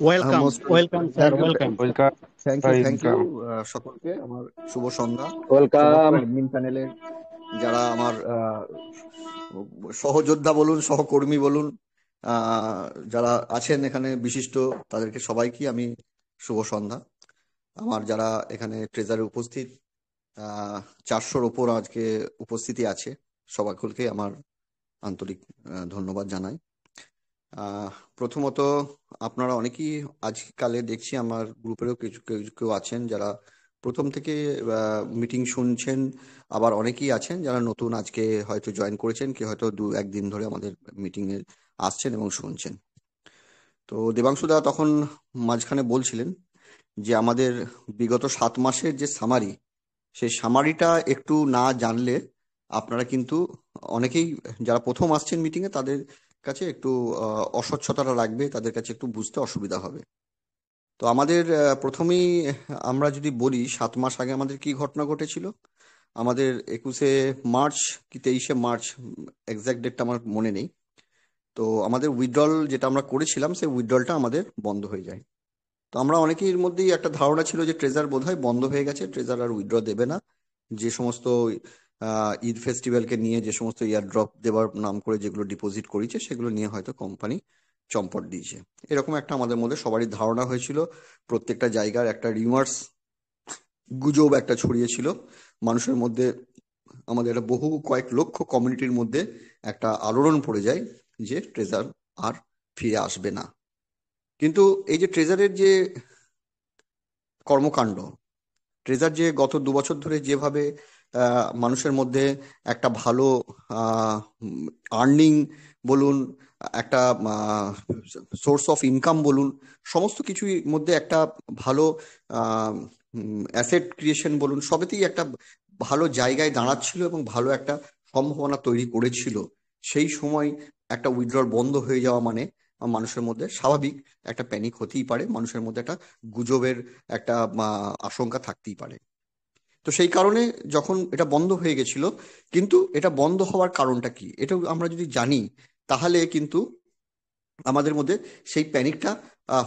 Welcome most welcome sir, thank you, welcome. Welcome thank you, ভাই, thank you welcome. সকলকে আমার শুভ সন্ধ্যা। সমস্ত welcome. Admin প্যানেলের যারা আমার সহযোদ্ধা বলুন, সহকর্মী বলুন, আহ, যারা আছেন এখানে বিশিষ্ট, তাদেরকে সবাইকে আমি শুভ সন্ধ্যা। আমার যারা এখানে ট্রেজারে উপস্থিত, 400-র ওপর আজকে উপস্থিতি আছে, সবাইকে আমার আন্তরিক ধন্যবাদ জানাই। আহ প্রথমত, আপনারা অনেকেই আজকালে দেখছি আমার গ্রুপেরও কিছু কেউ কেউ আছেন যারা প্রথম থেকে মিটিং শুনছেন, আবার অনেকেই আছেন যারা নতুন আজকে হয়তো জয়েন করেছেন, কি হয়তো 1-2 দিন ধরে আমাদের মিটিং এ আসছেন এবং শুনছেন। তো দেবাংশুদা তখন মাঝখানে বলছিলেন যে আমাদের বিগত 7 মাসের যে সামারি, সেই সামারিটা একটু না জানলে আপনারা কিন্তু অনেকেই যারা প্রথম আসছেন মিটিং এ তাদের কাছে একটু অস্বচ্ছতাটা লাগবে, তাদের কাছে একটু বুঝতে অসুবিধা হবে। তো আমাদের প্রথমেই আমরা যদি বলি 7 মাস আগে আমাদের কি ঘটনা ঘটেছিল। আমাদের 21শে মার্চ কি 23শে মার্চ, এক্সাক্ট ডেটটা আমার মনে নেই। তো আমাদের উইথড্রল যেটা আমরা করেছিলাম, সেই উইথড্রলটা আমাদের বন্ধ হয়ে যায়। তো আমরা অনেকের মধ্যেই একটা ধারণা ছিল যে ট্রেজার বোধহয় বন্ধ হয়ে গেছে, ট্রেজার আর উইথড্র দেবে না। যে সমস্ত ঈদ ফেস্টিভ্যালকে নিয়ে যে সমস্ত ইয়ার ড্রপ দেওয়ার নাম করে যেগুলো ডিপোজিট করেছে, সেগুলো নিয়ে হয়তো কোম্পানি চম্পট দিয়েছে, এরকম একটা আমাদের মধ্যে সবারই ধারণা হয়েছিল। প্রত্যেকটা জায়গার একটা রিমার্স গুজব একটা ছড়িয়েছিল মানুষের মধ্যে। আমাদের একটা বহু কয়েক লক্ষ কমিউনিটির মধ্যে একটা আলোড়ন পড়ে যায় যে ট্রেজার আর ফিরে আসবে না। কিন্তু এই যে ট্রেজারের যে কর্মকাণ্ড, ট্রেজার যে গত 2 বছর ধরে যেভাবে মানুষের মধ্যে একটা ভালো আর্নিং বলুন, একটা সোর্স অফ ইনকাম বলুন, সমস্ত কিছুর মধ্যে একটা ভালো অ্যাসেট ক্রিয়েশন বলুন, সবেতেই একটা ভালো জায়গায় দাঁড়াচ্ছিল এবং ভালো একটা সম্ভাবনা তৈরি করেছিল। সেই সময় একটা উইথড্রল বন্ধ হয়ে যাওয়া মানে মানুষের মধ্যে স্বাভাবিক একটা প্যানিক হতেই পারে, মানুষের মধ্যে একটা গুজবের একটা আশঙ্কা থাকতেই পারে। তো সেই কারণে যখন এটা বন্ধ হয়ে গেছিল, কিন্তু এটা বন্ধ হওয়ার কারণটা কি এটা আমরা যদি জানি, তাহলে কিন্তু আমাদের মধ্যে সেই প্যানিকটা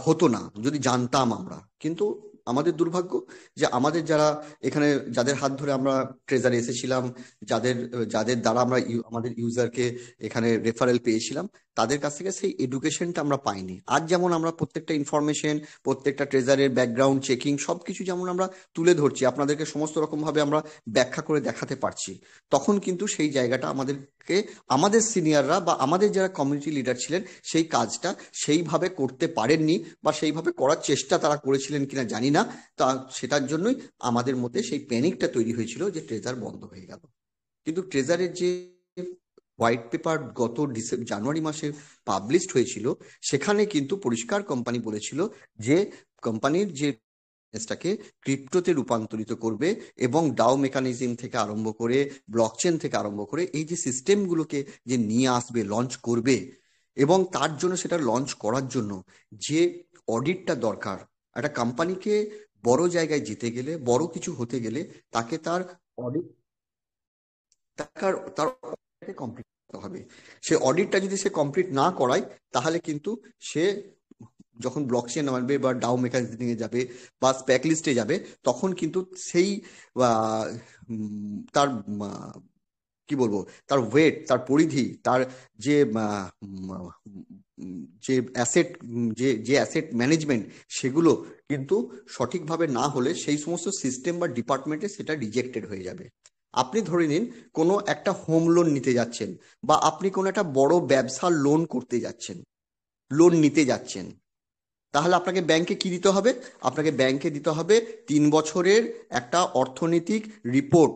হতো না যদি জানতাম আমরা। কিন্তু আমাদের দুর্ভাগ্য যে আমাদের যারা এখানে, যাদের হাত ধরে আমরা ট্রেজারে এসেছিলাম, যাদের যাদের দ্বারা আমরা আমাদের ইউজারকে এখানে রেফারেল পেয়েছিলাম, তাদের কাছ থেকে সেই এডুকেশনটা আমরা পাইনি। আজ যেমন আমরা প্রত্যেকটা ইনফরমেশন, প্রত্যেকটা ট্রেজারের ব্যাকগ্রাউন্ড চেকিং সবকিছু যেমন আমরা তুলে ধরছি, আপনাদেরকে সমস্ত রকম ভাবে আমরা ব্যাখ্যা করে দেখাতে পারছি, তখন কিন্তু সেই জায়গাটা আমাদেরকে, আমাদের সিনিয়ররা বা আমাদের যারা কমিউনিটি লিডার ছিলেন, সেই কাজটা সেইভাবে করতে পারেননি, বা সেইভাবে করার চেষ্টা তারা করেছিলেন কিনা জানি না। তা সেটার জন্যই আমাদের মধ্যে সেই প্যানিকটা তৈরি হয়েছিল যে ট্রেজার বন্ধ হয়ে গেল। কিন্তু ট্রেজারের যে হোয়াইট পেপার গত জানুয়ারি মাসে পাবলিশড হয়েছিল, সেখানে কিন্তু পরিষ্কার কোম্পানি বলেছিল যে কোম্পানির যে টাকে ক্রিপ্টোতে রূপান্তরিত করবে, এবং ডাও মেকানিজম থেকে আরম্ভ করে, ব্লকচেন থেকে আরম্ভ করে এই যে সিস্টেমগুলোকে যে নিয়ে আসবে, লঞ্চ করবে, এবং তার জন্য সেটা লঞ্চ করার জন্য যে অডিটটা দরকার, একটা কোম্পানিকে বড় জায়গায় যেতে গেলে, বড় কিছু হতে গেলে, তাকে তার অডিট, তার কমপ্লিট করতে হবে। সে অডিটটা যদি সে কমপ্লিট না করায়, তাহলে কিন্তু সে যখন ব্লকচেন নামবে বা ডাও মেকানিজমে যাবে বা স্প্যাক লিস্টে যাবে, তখন কিন্তু সেই তার কি বলবো, তার ওয়েট, তার পরিধি, তার যে যে অ্যাসেট, যে যে অ্যাসেট ম্যানেজমেন্ট, সেগুলো কিন্তু সঠিকভাবে না হলে সেই সমস্ত সিস্টেম বা ডিপার্টমেন্টে সেটা রিজেক্টেড হয়ে যাবে। আপনি ধরে নিন কোনো একটা হোম লোন নিতে যাচ্ছেন, বা আপনি কোনো একটা বড় ব্যবসার লোন করতে যাচ্ছেন, লোন নিতে যাচ্ছেন, তাহলে আপনাকে ব্যাংকে কি দিতে হবে? আপনাকে ব্যাংকে দিতে হবে 3 বছরের একটা অর্থনৈতিক রিপোর্ট।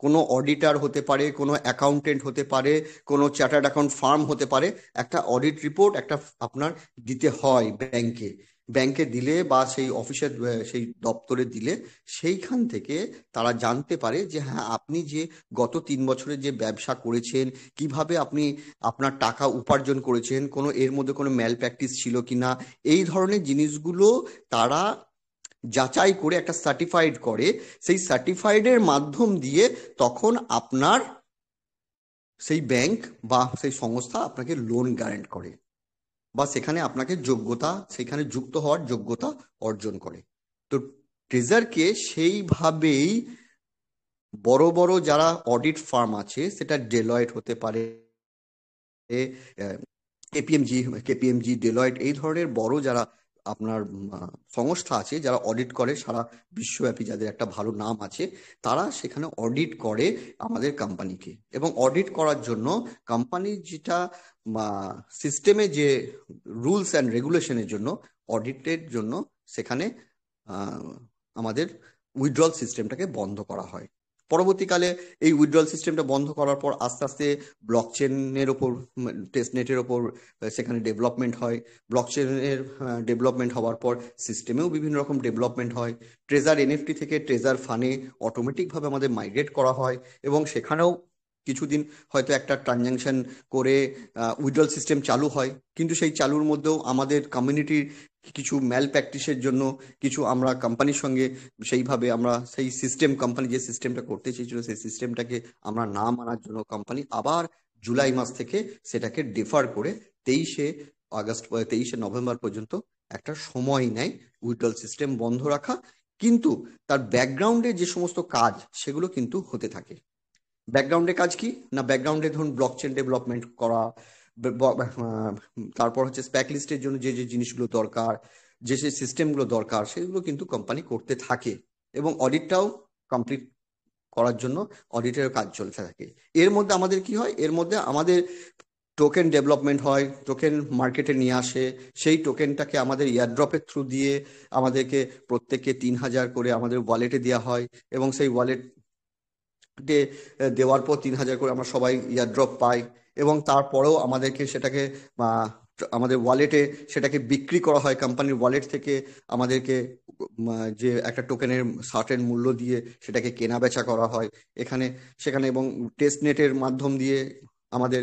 কোনো অডিটার হতে পারে, কোনো অ্যাকাউন্টেন্ট হতে পারে, কোনো চার্টার্ড অ্যাকাউন্ট ফার্ম হতে পারে, একটা অডিট রিপোর্ট একটা আপনার দিতে হয় ব্যাংকে। ব্যাংকে দিলে বা সেই অফিসের সেই দপ্তরে দিলে, সেইখান থেকে তারা জানতে পারে যে হ্যাঁ, আপনি যে গত 3 বছরে যে ব্যবসা করেছেন, কিভাবে আপনি আপনার টাকা উপার্জন করেছেন, কোনো এর মধ্যে কোনো ম্যাল প্র্যাকটিস ছিল কিনা, এই ধরনের জিনিসগুলো তারা যাচাই করে একটা সার্টিফাইড করে। সেই সার্টিফাইডের মাধ্যম দিয়ে তখন আপনার সেই ব্যাংক বা সেই সংস্থা আপনাকে লোন গ্যারান্ট করে। বা সেখানে আপনাকে যোগ্যতা, সেখানে যুক্ত হওয়ার যোগ্যতা অর্জন করে। তো ট্রেজারকে সেইভাবেই বড় বড় যারা অডিট ফার্ম আছে, সেটা ডেলয়েট হতে পারে, কেপিএমজি কেপিএমজি ডেলয়েট, এই ধরনের বড় যারা আপনার সংস্থা আছে যারা অডিট করে সারা বিশ্বব্যাপী, যাদের একটা ভালো নাম আছে, তারা সেখানে অডিট করে আমাদের কোম্পানিকে। এবং অডিট করার জন্য কোম্পানির যেটা সিস্টেমে যে রুলস অ্যান্ড রেগুলেশনের জন্য, অডিটের জন্য সেখানে আমাদের উইথড্রল সিস্টেমটাকে বন্ধ করা হয়। পরবর্তীকালে এই উইথড্রল সিস্টেমটা বন্ধ করার পর আস্তে আস্তে ব্লকচেনের ওপর, টেস্টনেটের ওপর সেখানে ডেভেলপমেন্ট হয়। ব্লকচেনের ডেভেলপমেন্ট হওয়ার পর সিস্টেমেও বিভিন্ন রকম ডেভেলপমেন্ট হয়। ট্রেজার এনএফটি থেকে ট্রেজার ফানে অটোমেটিকভাবে আমাদের মাইগ্রেট করা হয়, এবং সেখানেও কিছুদিন হয়তো একটা ট্রানজাকশন করে উইথড্রল সিস্টেম চালু হয়। কিন্তু সেই চালুর মধ্যেও আমাদের কমিউনিটির কিছু ম্যাল প্র্যাকটিসের জন্য কিছু আমরা কোম্পানির সঙ্গে সেইভাবে আমরা সেই সিস্টেম, কোম্পানি যে সিস্টেমটা করতে চেয়েছিল সেই সিস্টেমটাকে আমরা না মানার জন্য কোম্পানি আবার জুলাই মাস থেকে সেটাকে ডিফার করে 23শে নভেম্বর পর্যন্ত একটা সময় নেয় উইথড্রল সিস্টেম বন্ধ রাখা। কিন্তু তার ব্যাকগ্রাউন্ডে যে সমস্ত কাজ সেগুলো কিন্তু হতে থাকে। ব্যাকগ্রাউন্ডে কাজ কি না, ব্যাকগ্রাউন্ডে ধরুন ব্লকচেন ডেভেলপমেন্ট করা, তারপর হচ্ছে স্প্যাক লিস্টের জন্য যে যে জিনিসগুলো দরকার, যে যে সিস্টেমগুলো দরকার, সেগুলো কিন্তু কোম্পানি করতে থাকে। এবং অডিটটাও কমপ্লিট করার জন্য অডিটের কাজ চলতে থাকে। এর মধ্যে আমাদের কি হয়, এর মধ্যে আমাদের টোকেন ডেভেলপমেন্ট হয়, টোকেন মার্কেটে নিয়ে আসে, সেই টোকেনটাকে আমাদের ইয়ারড্রপের থ্রু দিয়ে আমাদেরকে প্রত্যেককে 3,000 করে আমাদের ওয়ালেটে দেওয়া হয়। এবং সেই ওয়ালেট দেওয়ার পর 3,000 করে আমরা সবাই ইয়ারড্রপ পাই। এবং তারপরেও আমাদেরকে সেটাকে আমাদের ওয়ালেটে সেটাকে বিক্রি করা হয়। কোম্পানির ওয়ালেট থেকে আমাদেরকে যে একটা টোকেনের সার্টেন মূল্য দিয়ে সেটাকে কেনা বেচা করা হয় এখানে সেখানে। এবং টেস্ট নেটের মাধ্যম দিয়ে আমাদের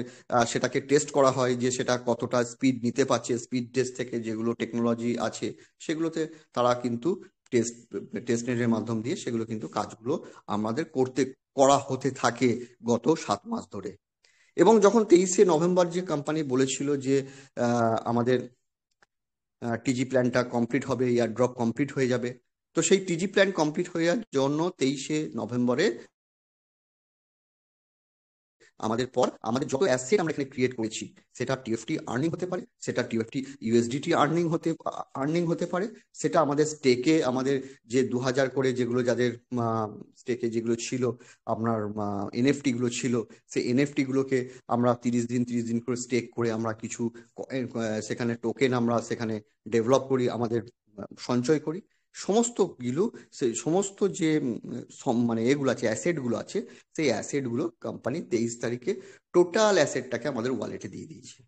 সেটাকে টেস্ট করা হয় যে সেটা কতটা স্পিড নিতে পারছে। স্পিড টেস্ট থেকে যেগুলো টেকনোলজি আছে সেগুলোতে তারা কিন্তু টেস্ট টেস্ট নেটের মাধ্যম দিয়ে সেগুলো কিন্তু কাজগুলো আমাদের করা হতে থাকে গত 7 মাস ধরে। এবং যখন 23শে নভেম্বর যে কোম্পানি বলেছিল যে আমাদের টিজি প্ল্যানটা কমপ্লিট হবে, এয়ার ড্রপ কমপ্লিট হয়ে যাবে, তো সেই টিজি প্ল্যান কমপ্লিট হয়ে যাওয়ার জন্য 23শে নভেম্বরে আমাদের পর আমাদের যত অ্যাসেট আমরা এখানে ক্রিয়েট করেছি, সেটা টিএফটি আর্নিং হতে পারে, সেটা টিএফটি ইউএসডিটি আর্নিং হতে পারে, সেটা আমাদের স্টেকে আমাদের যে 2,000 করে যেগুলো যাদের স্টেকে যেগুলো ছিল আপনার এনএফটি গুলো ছিল, সেই এনএফটি গুলোকে আমরা 30 দিন করে স্টেক করে আমরা কিছু সেখানে টোকেন আমরা সেখানে ডেভেলপ করি, আমাদের সঞ্চয় করি। সমস্ত গিলু সেই সমস্ত যে মানে এগুলো আছে, অ্যাসেট গুলো আছে, সেই অ্যাসেট গুলো কোম্পানি 23 তারিখে টোটাল অ্যাসেটটাকে আমাদের ওয়ালেটে দিয়ে দিয়েছে।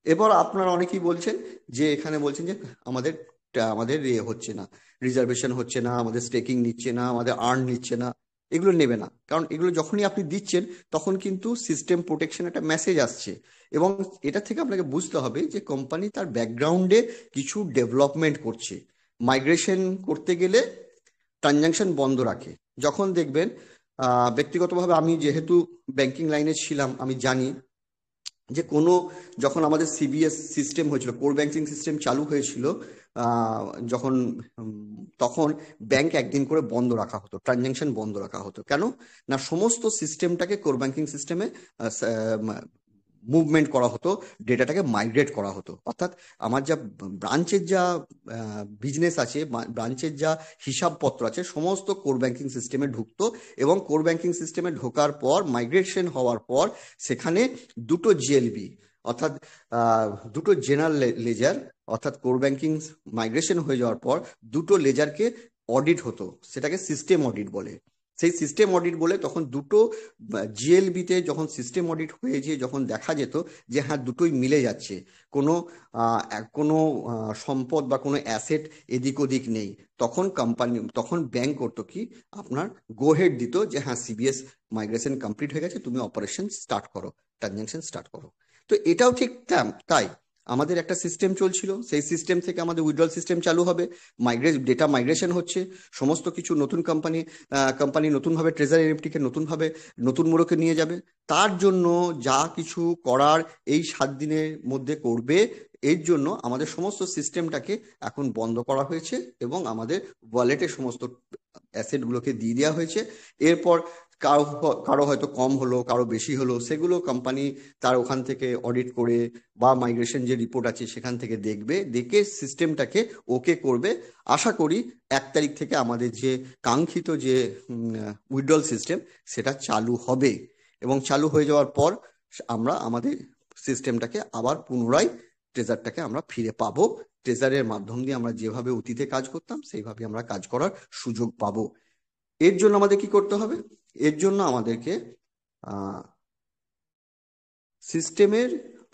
এবার আপনারা অনেকেই বলছেন যে এখানে বলছেন যে আমাদের আমাদের হচ্ছে না, রিজার্ভেশন হচ্ছে না, আমাদের স্টেকিং নিচ্ছে না, আমাদের আর্ন নিচ্ছে না। এগুলো নেবে না, কারণ এগুলো যখনই আপনি দিচ্ছেন তখন কিন্তু সিস্টেম প্রোটেকশন একটা মেসেজ আসছে। এবং এটা থেকে আপনাকে বুঝতে হবে যে কোম্পানি তার ব্যাকগ্রাউন্ডে কিছু ডেভেলপমেন্ট করছে। মাইগ্রেশন করতে গেলে ট্রানজাকশন বন্ধ রাখে। যখন দেখবেন ব্যক্তিগতভাবে আমি যেহেতু ব্যাংকিং লাইনে ছিলাম, আমি জানি যে যখন আমাদের সিবিএস সিস্টেম হয়েছিল, কোর ব্যাংকিং সিস্টেম চালু হয়েছিল, যখন তখন ব্যাংক একদিন করে বন্ধ রাখা হতো, ট্রানজাকশন বন্ধ রাখা হতো। কেন না, সমস্ত সিস্টেমটাকে কোর ব্যাংকিং সিস্টেমে মুভমেন্ট করা হতো, ডেটাটাকে মাইগ্রেট করা হতো। অর্থাৎ আমার যা ব্রাঞ্চের যা বিজনেস আছে, ব্রাঞ্চের যা হিসাবপত্র আছে, সমস্ত কোর ব্যাংকিং সিস্টেমে ঢুকতো। এবং কোর ব্যাংকিং সিস্টেমে ঢোকার পর, মাইগ্রেশন হওয়ার পর, সেখানে দুটো জিএলবি অর্থাৎ দুটো জেনারেল লেজার, অর্থাৎ কোর ব্যাংকিং মাইগ্রেশন হয়ে যাওয়ার পর দুটো লেজারকে অডিট হতো, সেটাকে সিস্টেম অডিট বলে। সেই সিস্টেম অডিট বলে তখন দুটো জিএলবিতে যখন সিস্টেম অডিট হয়েছে, যখন দেখা যেত যে হ্যাঁ দুটোই মিলে যাচ্ছে, কোনো কোনো সম্পদ বা কোনো অ্যাসেট এদিক ওদিক নেই, তখন ব্যাংক করতো কি, আপনার গো হেড দিত যে হ্যাঁ সিবিএস মাইগ্রেশন কমপ্লিট হয়ে গেছে, তুমি অপারেশন স্টার্ট করো, ট্রানজাকশন স্টার্ট করো। তো এটাও ঠিক তাই আমাদের একটা সিস্টেম চলছিল, সেই সিস্টেম থেকে আমাদের উইথড্রল সিস্টেম চালু হবে, ডেটা মাইগ্রেশন হচ্ছে, সমস্ত কিছু নতুন কোম্পানি নতুনভাবে ট্রেজারি এনএফটিকে নতুনভাবে নতুন মোড়কে নিয়ে যাবে। তার জন্য যা কিছু করার এই 7 দিনের মধ্যে করবে, এর জন্য আমাদের সমস্ত সিস্টেমটাকে এখন বন্ধ করা হয়েছে এবং আমাদের ওয়ালেটে সমস্ত অ্যাসেটগুলোকে দিয়ে দেওয়া হয়েছে। এরপর কারো কারো হয়তো কম হলো, কারো বেশি হলো, সেগুলো কোম্পানি তার ওখান থেকে অডিট করে বা মাইগ্রেশন যে রিপোর্ট আছে সেখান থেকে দেখবে, দেখে সিস্টেমটাকে ওকে করবে। আশা করি 1 তারিখ থেকে আমাদের যে কাঙ্ক্ষিত যে উইথড্রল সিস্টেম সেটা চালু হবে, এবং চালু হয়ে যাওয়ার পর আমরা আমাদের সিস্টেমটাকে আবার পুনরায় ট্রেজারটাকে আমরা ফিরে পাবো। ট্রেজারের মাধ্যম দিয়ে আমরা যেভাবে অতীতে কাজ করতাম সেইভাবে আমরা কাজ করার সুযোগ পাবো। এর জন্য আমাদের কি করতে হবে? এর জন্য আমাদেরকে সিস্টেমের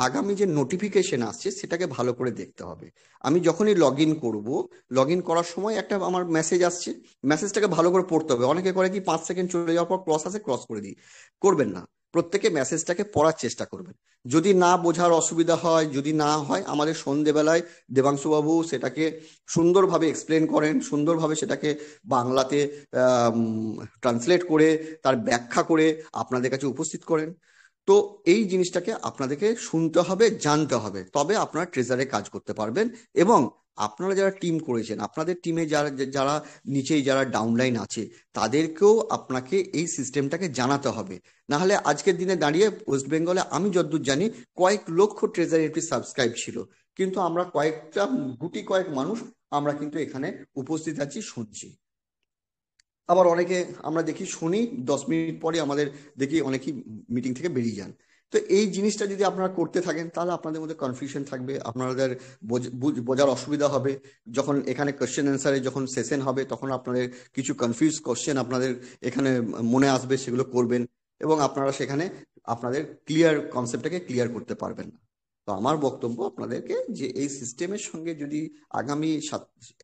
আগামী যে নোটিফিকেশন আসছে সেটাকে ভালো করে দেখতে হবে। আমি যখনই লগ ইন করবো, লগ ইন করার সময় একটা আমার মেসেজ আসছে, মেসেজটাকে ভালো করে পড়তে হবে। অনেকে করে কি 5 সেকেন্ড চলে যাওয়ার পর ক্রস আসে, ক্রস করে দিই। করবেন না, প্রত্যেকে মেসেজটাকে পড়ার চেষ্টা করবেন। যদি না বোঝার অসুবিধা হয়, যদি না হয়, আমাদের সন্ধেবেলায় দেবাংশুবাবু সেটাকে সুন্দরভাবে এক্সপ্লেন করেন, সুন্দরভাবে সেটাকে বাংলাতে ট্রান্সলেট করে তার ব্যাখ্যা করে আপনাদের কাছে উপস্থিত করেন। তো এই জিনিসটাকে আপনাদেরকে শুনতে হবে, জানতে হবে, তবে আপনারা ট্রেজারে কাজ করতে পারবেন। এবং আপনারা যারা টিম করেছেন, আপনাদের টিমে যারা যারা নিচেই যারা ডাউনলাইন আছে, তাদেরকেও আপনাকে এই সিস্টেমটাকে জানাতে হবে। না হলে আজকের দিনে দাঁড়িয়ে ওয়েস্ট বেঙ্গলে আমি যতদূর জানি কয়েক লক্ষ ট্রেজারি এফটি সাবস্ক্রাইব ছিল, কিন্তু আমরা কয়েকটা গুটি কয়েক মানুষ আমরা কিন্তু এখানে উপস্থিত আছি, শুনছি। আবার অনেকে আমরা দেখি শুনি 10 মিনিট পরে আমাদের দেখি অনেকেই মিটিং থেকে বেরিয়ে যান। তো এই জিনিসটা যদি আপনারা করতে থাকেন তাহলে আপনাদের মধ্যে কনফিউশন থাকবে, আপনাদের বোঝার অসুবিধা হবে। যখন এখানে কোশ্চেন অ্যান্সারে যখন সেশন হবে তখন আপনাদের কিছু কনফিউজ কোশ্চেন আপনাদের এখানে মনে আসবে, সেগুলো করবেন এবং আপনারা সেখানে আপনাদের ক্লিয়ার কনসেপ্টটাকে ক্লিয়ার করতে পারবেন না। তো আমার বক্তব্য আপনাদেরকে যে এই সিস্টেমের সঙ্গে যদি আগামী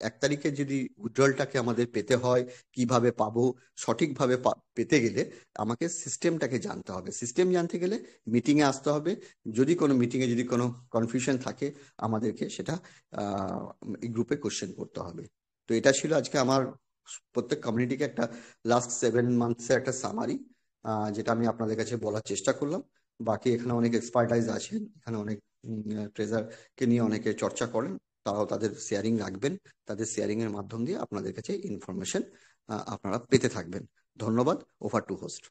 1 তারিখে যদি উইথড্রলটাকে আমাদের পেতে হয়, কিভাবে পাবো, সঠিকভাবে পেতে গেলে আমাকে সিস্টেমটাকে জানতে হবে। সিস্টেম জানতে গেলে মিটিংয়ে আসতে হবে। যদি কোনো মিটিংয়ে যদি কোনো কনফিউশন থাকে আমাদেরকে সেটা এই গ্রুপে কোশ্চেন করতে হবে। তো এটা ছিল আজকে আমার প্রত্যেক কমিউনিটিকে একটা লাস্ট 7 মান্থসের একটা সামারি, যেটা আমি আপনাদের কাছে বলার চেষ্টা করলাম। বাকি এখানে অনেক এক্সপার্টাইজ আছেন, এখানে অনেক ট্রেজারকে নিয়ে অনেকে চর্চা করেন, তারাও তাদের শেয়ারিং রাখবেন। তাদের শেয়ারিং এর মাধ্যম দিয়ে আপনাদের কাছে ইনফরমেশন আপনারা পেতে থাকবেন। ধন্যবাদ। Over to host.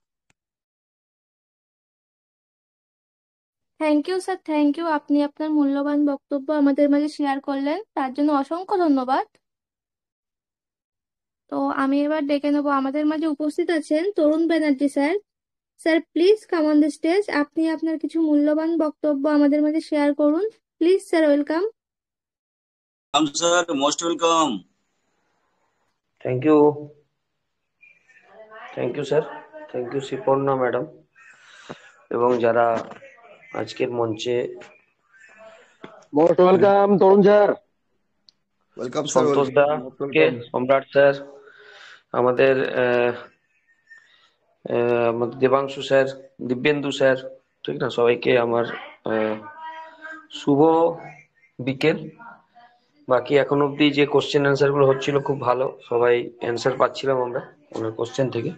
Thank you sir, thank you. আপনি আপনার মূল্যবান বক্তব্য আমাদের মাঝে শেয়ার করলেন, তার জন্য অসংখ্য ধন্যবাদ। তো আমি এবার ডেকে নেবো, আমাদের মাঝে উপস্থিত আছেন Tarun Banerjee sir. Sir please come on the stage, আপনি আপনার কিছু মূল্যবান বক্তব্য আমাদের মাঝে শেয়ার করুন। Please sir, welcome. Sir, most welcome. Thank you, thank you sir, thank you Shiparna madam এবং যারা আজকের মঞ্চে। Most welcome Tarun sir. Welcome sir. Santosh da কে, সম্রাট স্যার, আমাদের দেবাংশু স্যার, দিব্যেন্দু স্যার, ঠিক না, সবাইকে আমার শুভ বিকেল। বাকি এখন অব্দি যে কোশ্চেন অ্যান্সার গুলো হচ্ছিল খুব ভালো, সবাই অ্যান্সার পাচ্ছিলাম আমরা ওনার কোশ্চেন থেকে।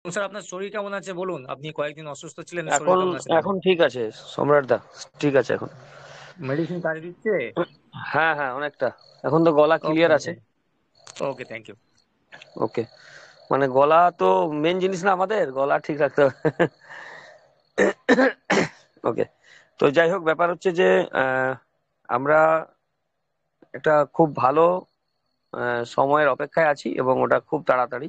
স্যার আপনার শরীর কেমন আছে বলুন? আপনি কয়েকদিন অসুস্থ ছিলেন, এখন এখন ঠিক আছে সম্রাট দা, ঠিক আছে এখন। মেডিসিন কাজে দিচ্ছে? হ্যাঁ হ্যাঁ অনেকটা, এখন তো গলা ক্লিয়ার আছে। ওকে, থ্যাংক ইউ। ওকে, মানে গলা তো মেন জিনিস না, আমাদের গলা ঠিক রাখতে হবে। ওকে, তো যাই হোক, ব্যাপার হচ্ছে যে আমরা একটা খুব ভালো সময়ের অপেক্ষায় আছি এবং ওটা খুব তাড়াতাড়ি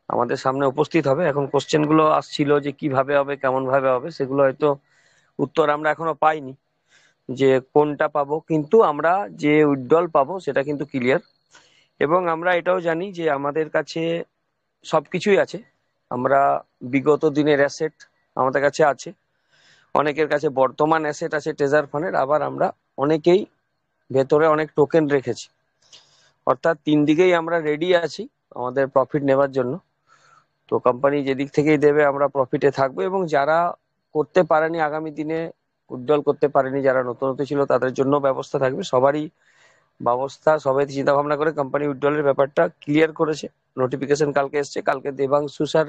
আমাদের সামনে উপস্থিত হবে। এখন কোশ্চেন গুলো আসছিল যে কিভাবে হবে, কেমন ভাবে হবে, সেগুলো হয়তো উত্তর আমরা এখনো পাইনি যে কোনটা পাবো, কিন্তু আমরা যে উইথড্রল পাবো সেটা কিন্তু ক্লিয়ার। এবং আমরা এটাও জানি যে আমাদের কাছে সবকিছুই আছে। আমরা বিগত দিনের অ্যাসেট আমাদের কাছে আছে, অনেকের কাছে বর্তমান অ্যাসেট আছে ট্রেজার ফান্ডের, আবার আমরা অনেকেই ভেতরে অনেক টোকেন রেখেছি। অর্থাৎ 3 দিকেই আমরা রেডি আছি আমাদের প্রফিট নেবার জন্য। তো কোম্পানি যেদিক থেকেই দেবে আমরা প্রফিটে থাকবো। এবং যারা করতে পারেনি আগামী দিনে উজ্জ্বল করতে পারেনি, যারা নতুন ছিল, তাদের জন্য ব্যবস্থা থাকবে। সবারই ব্যবস্থা, সবাই চিন্তা ভাবনা করে কোম্পানি উইথড্রলের ব্যাপারটা ক্লিয়ার করেছে। নোটিফিকেশন কালকে এসছে, কালকে দেবাংশু স্যার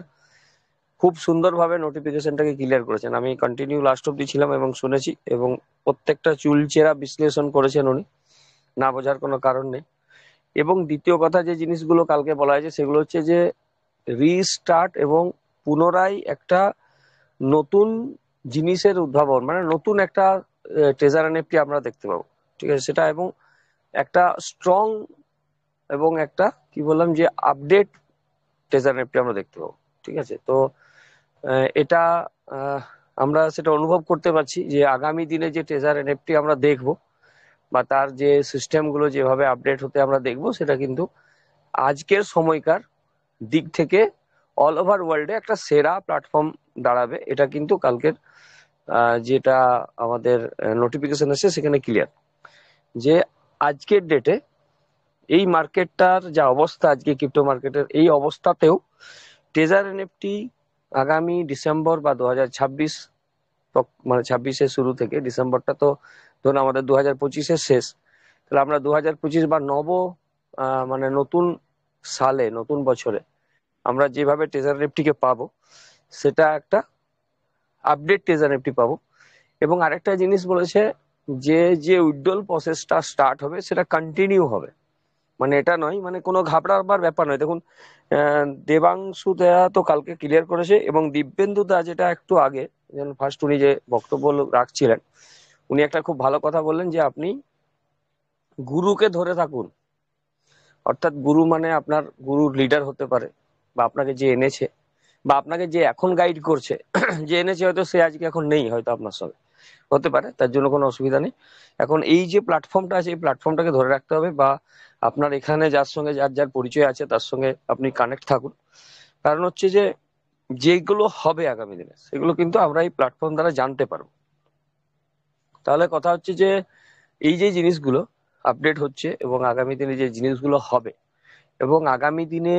খুব সুন্দরভাবে নোটিফিকেশনটাকে ক্লিয়ার করেছেন। আমি কন্টিনিউ লাস্ট অব্দি ছিলাম এবং শুনেছি, এবং প্রত্যেকটা চুলচেরা বিশ্লেষণ করেছেন উনি, না বোঝার কোনো কারণ নেই। এবং দ্বিতীয় কথা যে জিনিসগুলো কালকে বলা হয়েছে সেগুলো হচ্ছে যে রিস্টার্ট এবং পুনরায় একটা নতুন জিনিসের উদ্ভাবন, মানে নতুন একটা ট্রেজার এনএফটি আমরা দেখতে পাবো, ঠিক আছে, সেটা এবং একটা স্ট্রং এবং একটা কি বললাম যে আপডেট ট্রেজার এনএফটি আমরা দেখতে পাবো, ঠিক আছে। তো এটা আমরা সেটা অনুভব করতে পারছি যে আগামী দিনে যে ট্রেজার এনএফটি আমরা দেখব বা তার যে সিস্টেমগুলো যেভাবে আপডেট হতে আমরা দেখব, সেটা কিন্তু আজকের সময়কার দিক থেকে অল ওভার ওয়ার্ল্ডে একটা সেরা প্ল্যাটফর্ম দাঁড়াবে। এটা কিন্তু কালকের যেটা আমাদের নোটিফিকেশন এসেছে সেখানে ক্লিয়ার যে আজকের ডেটে এই মার্কেটটার যা অবস্থা, আজকে ক্রিপ্টো মার্কেটের এই অবস্থাতেও ট্রেজার এনএফটি আগামী ডিসেম্বর বা 2026, মানে 26-এর শুরু থেকে, ডিসেম্বরটা তো ধরুন আমাদের 2025-এর শেষ, তাহলে আমরা 2025 বা মানে নতুন সালে, নতুন বছরে আমরা যেভাবে ট্রেজার এনএফটিকে পাবো সেটা একটা আপডেট ট্রেজার এনএফটি পাবো। এবং আরেকটা জিনিস বলেছে যে উইথড্রল প্রসেসটা স্টার্ট হবে সেটা কন্টিনিউ হবে, মানে এটা নয়, মানে কোনো ঘাবড়াবার ব্যাপার নয়। দেখুন দেবাংশু দা তো কালকে ক্লিয়ার করেছে, এবং দিব্যেন্দু দা যেটা একটু আগে ফার্স্ট উনি যে বক্তব্য রাখছিলেন, উনি একটা খুব ভালো কথা বললেন যে আপনি গুরুকে ধরে থাকুন। অর্থাৎ গুরু মানে আপনার গুরুর লিডার হতে পারে, বা আপনাকে যে এনেছে, বা আপনাকে যে এখন গাইড করছে, যে এনেছে হয়তো সে আজকে এখন নেই হয়তো আপনার সঙ্গে, হতে পারে, তার জন্য কোনো অসুবিধা নেই। এখন এই যে প্ল্যাটফর্মটা আছে এই প্ল্যাটফর্মটাকে ধরে রাখতে হবে, বা আপনার এখানে যার সঙ্গে যার পরিচয় আছে তার সঙ্গে আপনি কানেক্ট থাকুন। কারণ হচ্ছে যে যেগুলো হবে আগামী দিনে সেগুলো কিন্তু আমরা এই প্ল্যাটফর্ম দ্বারা জানতে পারবো। তাহলে কথা হচ্ছে যে এই যে জিনিসগুলো আপডেট হচ্ছে এবং আগামী দিনে যে জিনিসগুলো হবে, এবং আগামী দিনে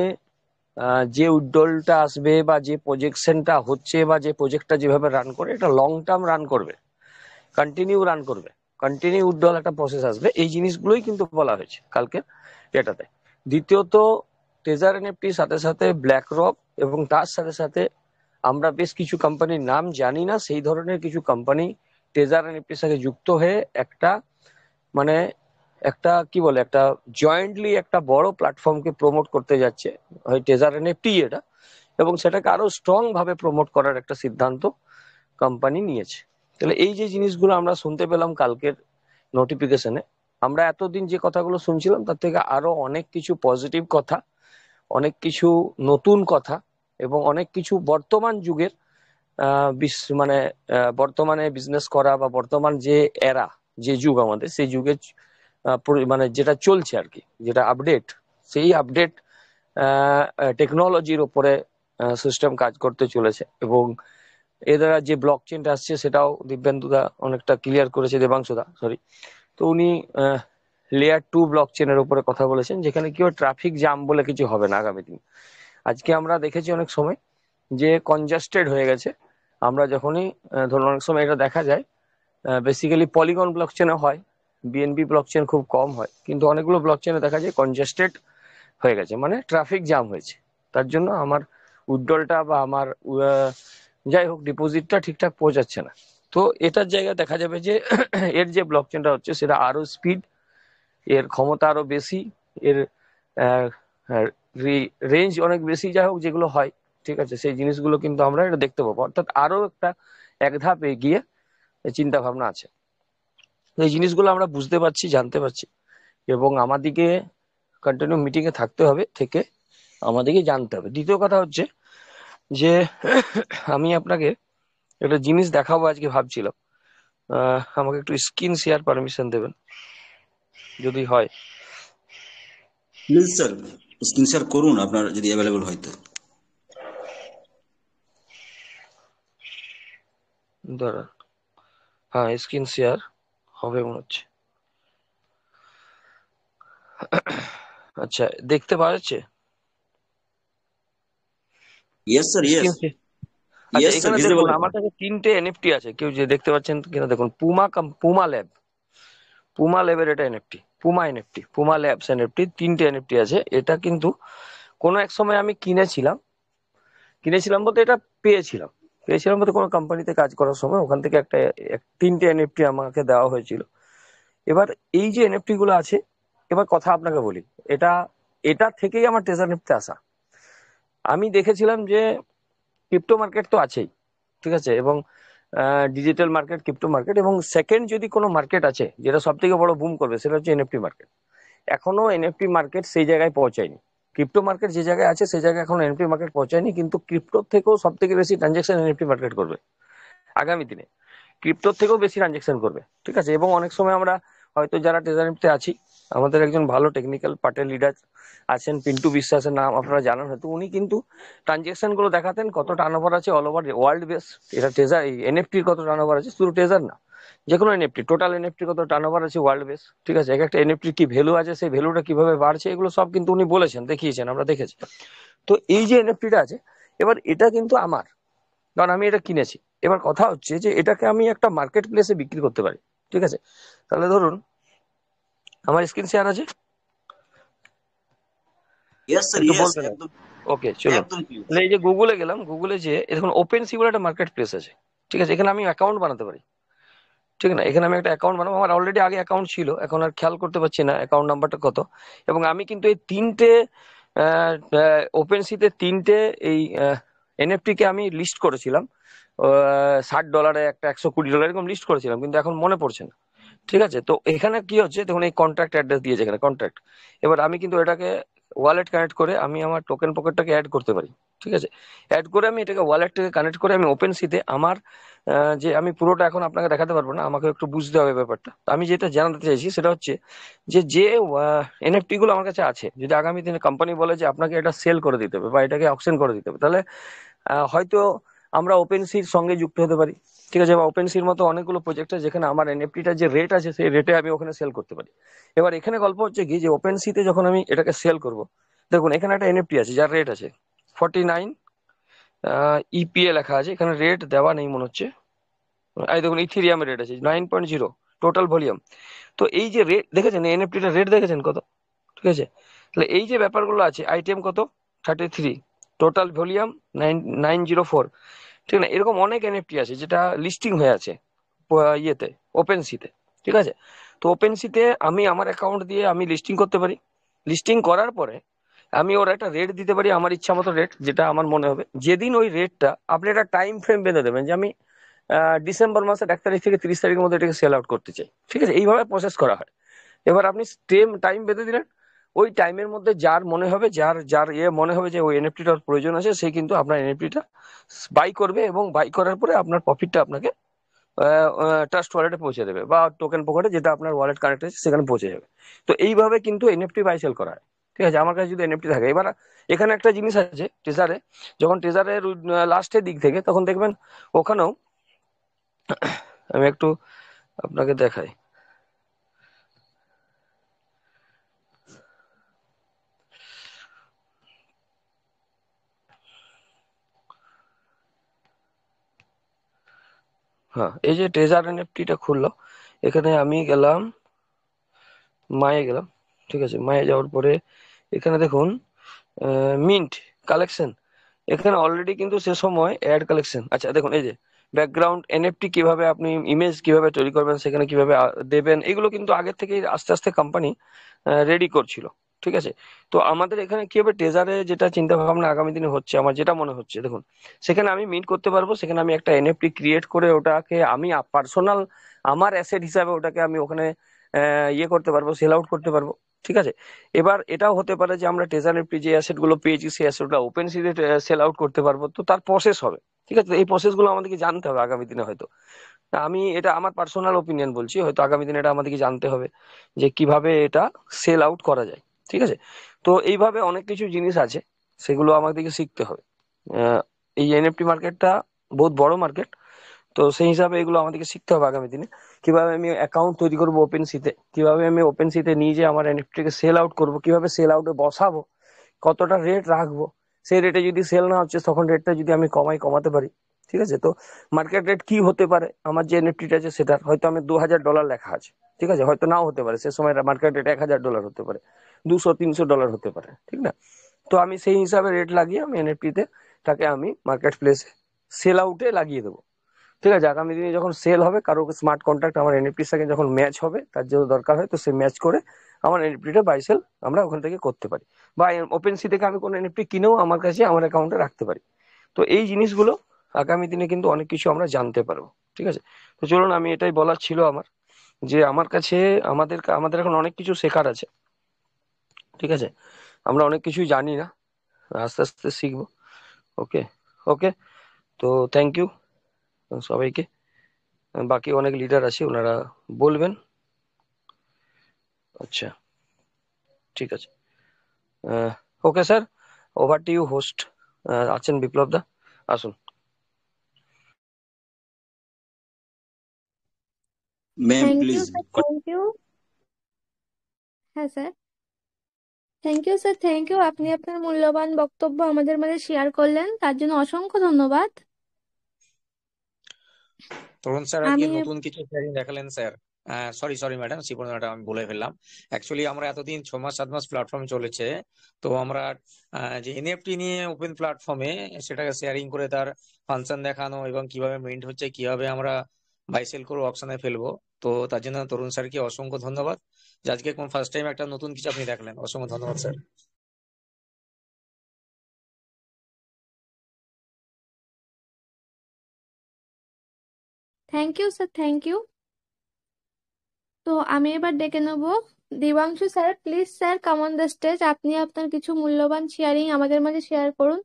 যে উইথড্রলটা আসবে বা যে প্রজেকশনটা হচ্ছে বা যে প্রজেক্টটা যেভাবে রান করে, এটা লং টার্ম রান করবে, কন্টিনিউ রান করবে, কন্টিনিউ উইথড্রল একটা প্রসেস আসবে, এই জিনিসগুলোই কিন্তু বলা হয়েছে কালকে এটাতে। দ্বিতীয়ত ট্রেজার এনএফটির সাথে সাথে ব্ল্যাক রক, এবং তার সাথে সাথে আমরা বেশ কিছু কোম্পানির নাম জানি না, সেই ধরনের কিছু কোম্পানি ট্রেজার এনএফটির সাথে যুক্ত হয়ে একটা মানে একটা কি বলে একটা জয়েন্টলি একটা বড় প্ল্যাটফর্মকে প্রমোট করতে যাচ্ছে, হয় ট্রেজার এনএফটি এটা, এবং সেটাকে আরো স্ট্রং ভাবে প্রমোট করার একটা সিদ্ধান্ত কোম্পানি নিয়েছে। তাহলে এই যে জিনিসগুলো আমরা শুনতে পেলাম কালকের নোটিফিকেশনে, আমরা এতদিন যে কথাগুলো শুনছিলাম তার থেকে আরো অনেক কিছু পজিটিভ কথা, অনেক কিছু নতুন কথা, এবং অনেক কিছু বর্তমান যুগের মানে বর্তমানে বিজনেস করা বা বর্তমান যে এরা, যে যুগ আমাদের, সেই যুগের মানে যেটা চলছে আর কি, যেটা আপডেট, সেই আপডেট টেকনোলজির উপরে সিস্টেম কাজ করতে চলেছে। এবং এর দ্বারা যে ব্লক চেনটা আসছে সেটাও দিব্যেন্দুদা অনেকটা ক্লিয়ার করেছে, দেবাংশুদা সরি। তো উনি লেয়ার 2 ব্লক চেনের উপরে কথা বলেছেন, যেখানে কি ট্রাফিক জ্যাম বলে কিছু হবে না আগামী দিন। আজকে আমরা দেখেছি অনেক সময় যে কনজাস্টেড হয়ে গেছে, আমরা যখনই ধরুন অনেক সময় এটা দেখা যায়, বেসিক্যালি পলিগন ব্লক চেনে হয়, বিএনবি ব্লক চেন খুব কম হয়, কিন্তু অনেকগুলো ব্লক চেনে দেখা যায় কনজাস্টেড হয়ে গেছে, মানে ট্রাফিক জ্যাম হয়েছে, তার জন্য আমার উইথড্রলটা বা আমার যাই হোক ডিপোজিটটা ঠিকঠাক পৌঁছাচ্ছে না। তো এটার জায়গায় দেখা যাবে যে এর যে ব্লক চেনটা হচ্ছে সেটা আরো স্পিড, এর ক্ষমতা আরো বেশি, এর রেঞ্জ অনেক বেশি, যাই হোক যেগুলো হয়, ঠিক আছে, সেই জিনিসগুলো কিন্তু আমরা এটা দেখতে পাবো। অর্থাৎ আরো একটা এক ধাপ এগিয়ে চিন্তা ভাবনা আছে। এই জিনিসগুলো আমরা বুঝতে পারছি, জানতে পারছি, এবং আমাদেরকে কন্টিনিউ মিটিং এ থাকতে হবে, থেকে আমাদেরকে জানতে হবে। দ্বিতীয় কথা হচ্ছে যে আমি আপনাকে একটা জিনিস দেখাবো আজকে ভাবছিলাম, আমাকে একটু স্ক্রিন শেয়ার পারমিশন দেবেন যদি হয়। প্লিজ স্যার স্ক্রিন শেয়ার করুন আপনার যদি অ্যাভেলেবল হয় তো। দাঁড়ান, হ্যাঁ স্ক্রিন শেয়ার হবে মনে হচ্ছে। আচ্ছা, দেখতে পাওয়া যাচ্ছে? Yes sir, yes screen share, আচ্ছা ইয়েস স্যার, এখানে ভিজিবল। দেখুন আমার কাছে 3টে এনএফটি আছে, কেউ যে দেখতে পাচ্ছেন কিনা দেখুন। পুমা ল্যাবের এটা NFT, Puma NFT, Puma labs NFT, 3টে এনএফটি আছে। এটা কিন্তু কোনো এক সময় আমি কিনেছিলাম বলতে এটা পেয়েছিলাম বলতে কোনো কোম্পানিতে কাজ করার সময় ওখান থেকে একটা 3টে এনএফটি আমাকে দেওয়া হয়েছিল। এবার এই যে এনএফটি গুলো আছে, এবার কথা আপনাকে বলি, এটা এটা থেকেই আমার ট্রেজার নিফটি আসা। আমি দেখেছিলাম যে ক্রিপ্টো মার্কেট তো আছেই, ঠিক আছে, এবং ডিজিটাল মার্কেট, ক্রিপ্টো মার্কেট, এবং সেকেন্ড যদি কোনো মার্কেট আছে যেটা সব থেকে বড় বুম করবে, সেটা হচ্ছে এনএফটি মার্কেট। এখনো এনএফটি মার্কেট সেই জায়গায় পৌঁছায়নি। ক্রিপ্টো মার্কেট যে জায়গায় আছে সেই জায়গায় এখনো এনএফটি মার্কেট পৌঁছায়নি, কিন্তু ক্রিপ্টোর থেকেও সব থেকে বেশি ট্রানজাকশন এনএফটি মার্কেট করবে আগামী দিনে, ক্রিপ্টোর থেকেও বেশি ট্রানজাকশন করবে, ঠিক আছে। এবং অনেক সময় আমরা হয়তো যারা ট্রেজার নিফটিতে আছি, আমাদের একজন ভালো টেকনিক্যাল পার্টের লিডার আছেন, পিন্টু বিশ্বাসের নাম আপনারা জানেন হয়তো, উনি কিন্তু ট্রানজাকশন গুলো দেখাতেন কত টার্নওভার আছে অল ওভার ওয়ার্ল্ড বেস। এটা ট্রেজার, এই এনএফটির কত টার্নওভার আছে, শুধু ট্রেজার না, যে কোনো এনএফটি, টোটাল এনএফটি কত টার্নওভার আছে ওয়ার্ল্ড বেস, ঠিক আছে, এক একটা এনএফটির কি ভ্যালু আছে, সেই ভ্যালুটা কিভাবে বাড়ছে, এগুলো সব কিন্তু উনি বলেছেন, দেখিয়েছেন, আমরা দেখেছি। তো এই যে এনএফটিটা আছে, এবার এটা কিন্তু আমার, কারণ আমি এটা কিনেছি। এবার কথা হচ্ছে যে এটাকে আমি একটা মার্কেট প্লেসে বিক্রি করতে পারি, ঠিক আছে। তাহলে ধরুন আমার স্ক্রিন শেয়ার আছে, ইয়েস স্যার, একটু ইয়েস, বলবেন? একদম ওকে, চলুন। একদম clear। তাহলে এই যে গুগলে গেলাম, গুগলে যে এখন ওপেন সি বলে একটা মার্কেট প্লেস আছে, ঠিক আছে, এখানে আমি অ্যাকাউন্ট বানাতে পারি, ঠিক না। এখানে আমি একটা অ্যাকাউন্ট বানাবো, আমার অলরেডি আগে অ্যাকাউন্ট ছিল, এখন আর খেয়াল করতে পারছি না অ্যাকাউন্ট নাম্বারটা কত। এবং আমি কিন্তু এই 3টে ওপেন সিতে 3টে এই এনএফটি কে আমি লিস্ট করেছিলাম, $60, একটা $120 এরকম লিস্ট করেছিলাম, কিন্তু এখন মনে পড়ছে না, ঠিক আছে। তো এখানে কি হচ্ছে দেখুন, এই কন্ট্রাক্ট অ্যাড্রেস দিয়েছে এখানে, কন্ট্রাক্ট। এবার আমি কিন্তু এটাকে ওয়ালেট কানেক্ট করে আমি আমার টোকেন পকেটটাকে অ্যাড করতে পারি, ঠিক আছে। অ্যাড করে আমি এটাকে ওয়ালেটটাকে কানেক্ট করে আমি ওপেন সিতে আমার যে আমি পুরোটা এখন আপনাকে দেখাতে পারবো না, আমাকে একটু বুঝতে হবে ব্যাপারটা। তো আমি যেটা জানাতে চাইছি সেটা হচ্ছে যে এনএফটি গুলো আমার কাছে আছে, যদি আগামী দিনে কোম্পানি বলে যে আপনাকে এটা সেল করে দিতে হবে বা এটাকে অকশন করে দিতে হবে, তাহলে হয়তো আমরা ওপেন সির সঙ্গে যুক্ত হতে পারি, ঠিক আছে। বা ওপেন সির মতো অনেকগুলো প্রজেক্ট আছে যেখানে আমার এনএফটিটা যে রেট আছে সেই রেটে আমি ওখানে সেল করতে পারি। এবার এখানে গল্প হচ্ছে কি, যে ওপেন সিতে যখন আমি এটাকে সেল করব, দেখুন এখানে একটা এনএফটি আছে যার রেট আছে 49 ইপিএ লেখা আছে, এখানে রেট দেওয়া নেই মনে হচ্ছে। এই দেখুন ইথিরিয়ামের রেট আছে 9.0 টোটাল ভলিউম। তো এই যে রেট দেখেছেন, এনএফটিটা রেট দেখেছেন কত, ঠিক আছে। তাহলে এই যে ব্যাপারগুলো আছে, আইটেম কত 33, টোটাল ভলিউম 904, ঠিক না। এরকম অনেক এনএফটি আছে যেটা লিস্টিং হয়ে আছে ইয়েতে, ওপেন সিতে, ঠিক আছে। তো ওপেন সিতে আমি আমার অ্যাকাউন্ট দিয়ে আমি লিস্টিং করতে পারি। লিস্টিং করার পরে আমি ওর একটা রেট দিতে পারি, আমার ইচ্ছা মতো রেট, যেটা আমার মনে হবে। যেদিন ওই রেটটা আপনি একটা টাইম ফ্রেম বেঁধে দেবেন, যে আমি ডিসেম্বর মাসের 1 তারিখ থেকে 30 তারিখের মধ্যে এটাকে সেল আউট করতে চাই, ঠিক আছে, এইভাবে প্রসেস করা হয়। এবার আপনি টাইম বেঁধে দিলেন, ওই টাইমের মধ্যে যার মনে হবে, যার যার মনে হবে যে ওই এনএফটিটার প্রয়োজন আছে, সে কিন্তু আপনার এনএফটিটা বাই করবে, এবং বাই করার পরে আপনার প্রফিটটা আপনাকে ট্রাস্ট ওয়ালেটে পৌঁছে দেবে, বা টোকেন পকেটে যেটা আপনার ওয়ালেট কানেক্ট আছে সেখানে পৌঁছে যাবে। তো এইভাবে কিন্তু এনএফটি বাই সেল করা হয়, ঠিক আছে। আমার কাছে যদি এনএফটি থাকে, এবার এখানে একটা জিনিস আছে ট্রেজারে, যখন ট্রেজারের লাস্টের দিক থেকে, তখন দেখবেন ওখানেও আমি একটু আপনাকে দেখাই। হ্যাঁ, এই যে ট্রেজার এনএফটিটা খুললো, এখানে আমি গেলাম, মায়ে গেলাম, ঠিক আছে। মায়ে যাওয়ার পরে এখানে দেখুন মিন্ট কালেকশন, এখানে অলরেডি কিন্তু সে সময় অ্যাড কালেকশন, আচ্ছা দেখুন এই যে ব্যাকগ্রাউন্ড এনএফটি কিভাবে আপনি ইমেজ কিভাবে তৈরি করবেন, সেখানে কিভাবে দেবেন, এগুলো কিন্তু আগের থেকে আস্তে আস্তে কোম্পানি রেডি করছিল, ঠিক আছে। তো আমাদের এখানে কি হবে, ট্রেজারে যেটা চিন্তা ভাবনা আগামী দিনে হচ্ছে, আমার যেটা মনে হচ্ছে, দেখুন সেখানে আমি মিন্ট করতে পারবো, সেখানে আমি একটা এনএফটি ক্রিয়েট করে ওটাকে আমি পার্সোনাল আমার অ্যাসেট হিসাবে ওটাকে আমি ওখানে ইয়ে করতে পারবো, সেল আউট করতে পারবো, ঠিক আছে। এবার এটাও হতে পারে যে আমরা ট্রেজার নিফটি যে অ্যাসেট গুলো পেয়েছি সেই অ্যাসেটগুলো ওপেন সিতে সেল আউট করতে পারবো, তো তার প্রসেস হবে, ঠিক আছে। এই প্রসেস গুলো আমাদেরকে জানতে হবে আগামী দিনে, হয়তো আমি এটা আমার পার্সোনাল ওপিনিয়ন বলছি, হয়তো আগামী দিনে এটা আমাদেরকে জানতে হবে যে কিভাবে এটা সেল আউট করা যায়, ঠিক আছে। তো এইভাবে অনেক কিছু জিনিস আছে, সেগুলো আমাদেরকে শিখতে হবে। আহ, এই এনএফটি মার্কেটটা বহুত বড় মার্কেট, তো সেই হিসাবে এগুলো আমাদেরকে শিখতে হবে আগামী দিনে। কিভাবে আমি অ্যাকাউন্ট তৈরি করবো ওপেন সিতে, কিভাবে আমি ওপেন সিতে নিয়ে যে আমার এনএফটিকে সেল আউট করবো, কিভাবে সেল আউটে বসাবো, কতটা রেট রাখবো, সেই রেটে যদি সেল না হচ্ছে তখন রেটটা যদি আমি কমাতে পারি, ঠিক আছে। তো মার্কেট রেট কি হতে পারে, আমার যে এনএফটিটা আছে সেটার হয়তো আমি $2000 লেখা আছে, ঠিক আছে, হয়তো নাও হতে পারে, সে সময় মার্কেট রেট $1000 হতে পারে, $200-300 হতে পারে, ঠিক না। তো আমি সেই হিসাবে রেট লাগিয়ে আমি এনএফটিতে তাকে আমি মার্কেট প্লেসে সেল আউটে লাগিয়ে দেবো। ঠিক আছে, আগামী দিনে যখন সেল হবে, কারো স্মার্ট কন্ট্রাক্ট আমার এনএফটির সাথে যখন ম্যাচ হবে, তার জন্য দরকার হয়, তো সে ম্যাচ করে আমার এনএফটিটা বাই সেল আমরা ওখান থেকে করতে পারি, বা ওপেন সি থেকে আমি কোনো এনএফটি কিনেও আমার কাছে আমার অ্যাকাউন্টে রাখতে পারি। তো এই জিনিসগুলো আগামী দিনে কিন্তু অনেক কিছু আমরা জানতে পারবো। ঠিক আছে, তো চলুন, আমি এটাই বলার ছিল আমার, যে আমার কাছে আমাদের এখন অনেক কিছু শেখার আছে। ঠিক আছে, আমরা অনেক কিছুই জানি না, আস্তে আস্তে শিখবো। ওকে, ওকে, তো থ্যাংক ইউ সবাইকে। বাকি অনেক লিডার আছে, ওনারা বলবেন। আচ্ছা, ঠিক আছে, okay sir, over to you host. আছেন বিপ্লব দা, আসুন। Ma'am thank you please. Sir, thank you. হ্যাঁ sir, thank you sir, thank you. আপনি আপনার মূল্যবান বক্তব্য আমাদের মাঝে শেয়ার করলেন, তার জন্য অসংখ্য ধন্যবাদ। তরুণ স্যার আজকে আমি নতুন কিছু শেয়ারিং দেখালেন sir. Sorry sorry madam, Sriparna madam, আমি বলে ফেললাম। অ্যাকচুয়ালি আমরা এতদিন 6 মাস 7 মাস প্ল্যাটফর্মে চলেছে, তো আমরা যে এনএফটি নিয়ে ওপেন প্ল্যাটফর্মে সেটাকে শেয়ারিং করে তার ফাংশন দেখানো এবং কিভাবে মিন্ট হচ্ছে, কিভাবে আমরা বাই সেল করে অপশনে ফেলবো। তো তার জন্য তরুণ স্যারকে অসংখ্য ধন্যবাদ, যে আজকে কোন ফার্স্ট টাইম একটা নতুন কিছু আপনি দেখলেন। অসংখ্য ধন্যবাদ স্যার। Thank you sir, thank you. তো আমি এবার ডেকে নেব Dibangshu sir. Please sir, come on the stage. আপনি আপনার কিছু মূল্যবান শেয়ারিং আমাদের মাঝে শেয়ার করুন।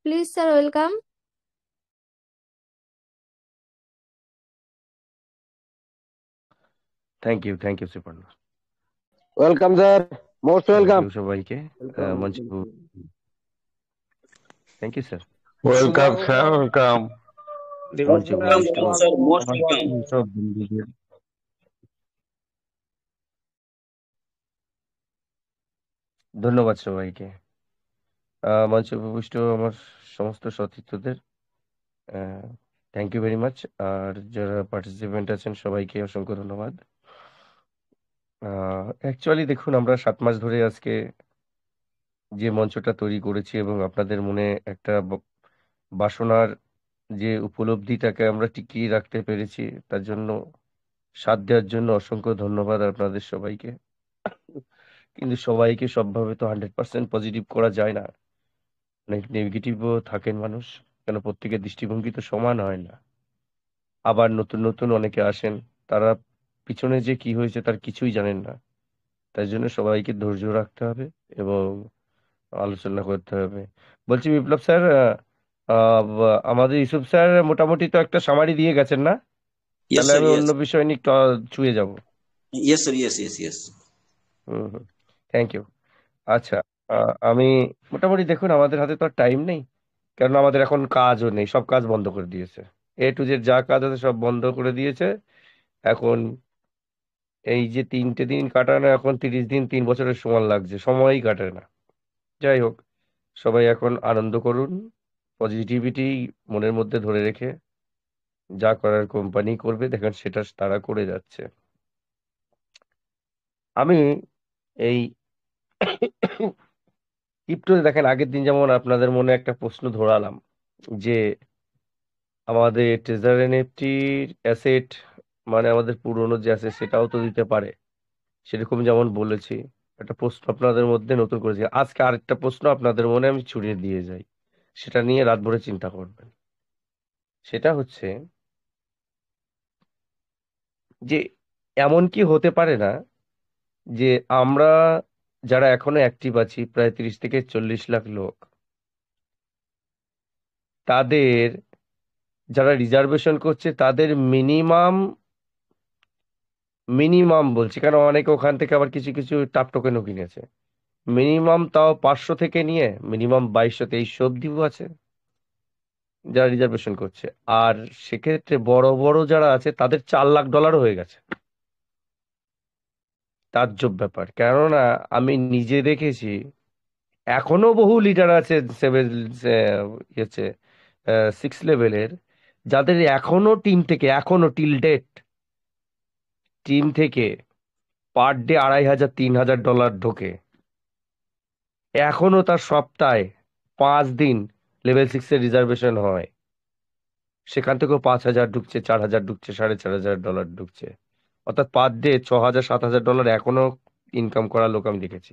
Please sir, welcome. Thank you Suparna. Welcome sir, most thank welcome. You সবাইকে। মঞ্চ, thank you sir. Welcome Shubho sir, welcome. মঞ্চ দিবাকর ওয়েলকাম উপবিষ্ট স্যার, মোস্ট আমার ওয়েলকাম। সব বন্ধুদের ধন্যবাদ সবাইকে। মঞ্চ উপবিষ্ট আমার সমস্ত সতীর্থদের থ্যাংক ইউ ভেরি মাচ। আর যারা পার্টিসিপেন্ট আছেন সবাইকে অসংখ্য ধন্যবাদ। অ্যাকচুয়ালি দেখুন, আমরা 7 মাস ধরে আজকে যে মঞ্চটা তৈরি করেছি এবং আপনাদের মনে একটা বাসনার যে উপলব্ধিটাকে আমরা টিকিয়ে রাখতে পেরেছি, তার জন্য সাথ দেওয়ার জন্য অসংখ্য ধন্যবাদ আপনাদের সবাইকে। কিন্তু সবাইকে সবভাবে তো 100% পজিটিভ করা যায় না, অনেক নেগেটিভও থাকেন মানুষ, কেন প্রত্যেকের দৃষ্টিভঙ্গি তো সমান হয় না। আবার নতুন নতুন অনেকে আসেন, তারা পিছনে যে কি হয়েছে তার কিছুই জানেন না। তাই জন্য সবাইকে ধৈর্য রাখতে হবে এবং আলোচনা করতে হবে। বলছি বিপ্লব স্যার, আমাদের ইউসুফ স্যার মোটামুটি তো একটা সামারি দিয়ে গেছেন না? ইয়েস তাহলে স্যার, আমি ইয়েস। অন্য বিষয় নিয়ে একটু ছুঁয়ে যাব। Yes sir, yes yes yes. হুম হুম, থ্যাংক ইউ। আচ্ছা, আমি মোটামুটি দেখুন, আমাদের হাতে তো আর টাইম নেই, কারণ আমাদের এখন কাজও নেই, সব কাজ বন্ধ করে দিয়েছে। A to Z যা কাজ আছে সব বন্ধ করে দিয়েছে। এখন এই যে 3টে দিন কাটানো, এখন 30 দিন 3 বছরের সমান লাগছে, সময়ই কাটে না। যাই হোক, সবাই এখন আনন্দ করুন, পজিটিভিটি মনের মধ্যে ধরে রেখে যা করার কোম্পানি করবে, দেখেন সেটা তারা করে যাচ্ছে। আমি এই ক্রিপ্টোতে দেখেন, আগের দিন যেমন আপনাদের মনে একটা প্রশ্ন ধরালাম যে আমাদের ট্রেজার এনএফটির অ্যাসেট, মানে আমাদের পুরনো যে অ্যাসেট সেটাও তো দিতে পারে, সেরকম যেমন বলেছি, একটা প্রশ্ন আপনাদের মধ্যে নতুন করেছি। আজকে আরেকটা প্রশ্ন আপনাদের মনে আমি ছুড়ে দিয়ে যাই, সেটা নিয়ে রাত ভরে চিন্তা করবেন। সেটা হচ্ছে যে এমন কি হতে পারে না যে আমরা যারা এখনো অ্যাক্টিভ আছি, প্রায় 30 থেকে 40 লাখ লোক, তাদের যারা রিজার্ভেশন করছে তাদের মিনিমাম মিনিমাম বলছি, কারণ অনেকে ওখান থেকে আবার কিছু কিছু টাপ টোকেনও কিনেছে, মিনিমাম তাও 500 থেকে নিয়ে মিনিমাম 2200-2300 অব্দিও আছে যারা রিজার্ভেশন করছে। আর সেক্ষেত্রে বড় বড় যারা আছে তাদের $4 লাখ হয়ে গেছে। তাজ্জব ব্যাপার, কেননা আমি নিজে দেখেছি এখনো বহু লিডার আছে 6 লেভেলের, যাদের এখনো এখনো টিল ডেট টিম থেকে পার ডে $2500-3000 ঢোকে। এখনো তার সপ্তাহে 5 দিন লেভেল 6 এর রিজার্ভেশন হয়। সেখান থেকেও 5,000 ঢুকছে, 4,000 ঢুকছে, $4,500 ঢুকছে, অর্থাৎ পার ডে $6,000 7,000 এখনো ইনকাম করার লোক আমি দেখেছি।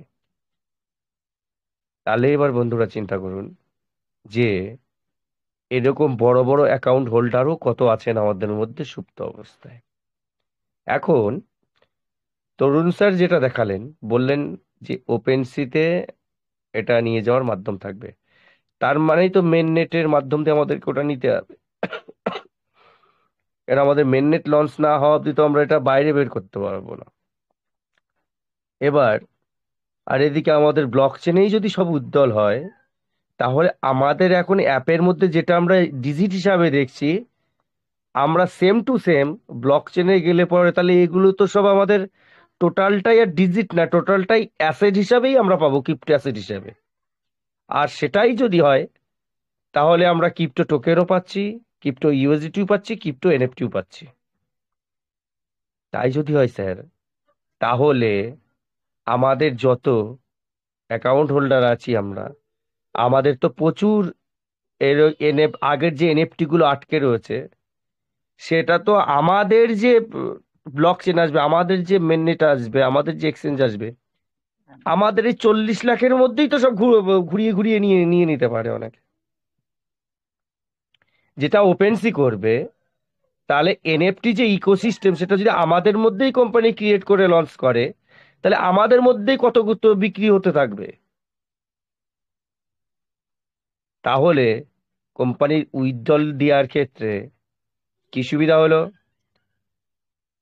তাহলে এবার বন্ধুরা চিন্তা করুন যে এরকম বড় বড় অ্যাকাউন্ট হোল্ডারও কত আছেন আমাদের মধ্যে সুপ্ত অবস্থায়। এখন তরুণ স্যার যেটা দেখালেন, বললেন যে ওপেনসিতে এটা নিয়ে যাওয়ার মাধ্যম থাকবে, তার মানেই তো মেন নেটের মাধ্যম দিয়ে আমাদেরকে ওটা নিতে হবে। এটা আমাদের মেন নেট লঞ্চ না হওয়া অব্দি তো আমরা এটা বাইরে বের করতে পারবো না। এবার আর এদিকে আমাদের ব্লক চেনেই যদি সব উজ্জ্বল হয়, তাহলে আমাদের এখন অ্যাপের মধ্যে যেটা আমরা ডিজিট হিসাবে দেখছি, আমরা সেম টু সেম ব্লক চেনে গেলে পরে তাহলে এগুলো তো সব আমাদের টোটালটাই আর ডিজিট না, টোটালটাই অ্যাসেট হিসাবেই আমরা পাবো, ক্রিপ্টো অ্যাসেট হিসাবে। আর সেটাই যদি হয় তাহলে আমরা ক্রিপ্টো টোকেনও পাচ্ছি, ক্রিপ্টো ইউএসডিটিও পাচ্ছি, ক্রিপ্টো এনএফটিও পাচ্ছি। তাই যদি হয় স্যার, তাহলে আমাদের যত অ্যাকাউন্ট হোল্ডার আছি আমরা, আমাদের তো প্রচুর আগের যে এনএফটি গুলো আটকে রয়েছে, সেটা তো আমাদের যে ব্লক চেন আসবে, আমাদের যে মেননেট আসবে, আমাদের যে এক্সচেঞ্জ আসবে, আমাদের এই 40 লাখের মধ্যেই তো সব ঘুরিয়ে ঘুরিয়ে নিয়ে নিয়ে নিতে পারে অনেকে। যেটা ওপেনসি করবে, তাহলে এনএফটি যে ইকোসিস্টেম, সেটা যদি আমাদের মধ্যেই কোম্পানি ক্রিয়েট করে লঞ্চ করে, তাহলে আমাদের মধ্যেই কত কত বিক্রি হতে থাকবে। তাহলে কোম্পানির উইথড্রল দেওয়ার ক্ষেত্রে কি সুবিধা হলো,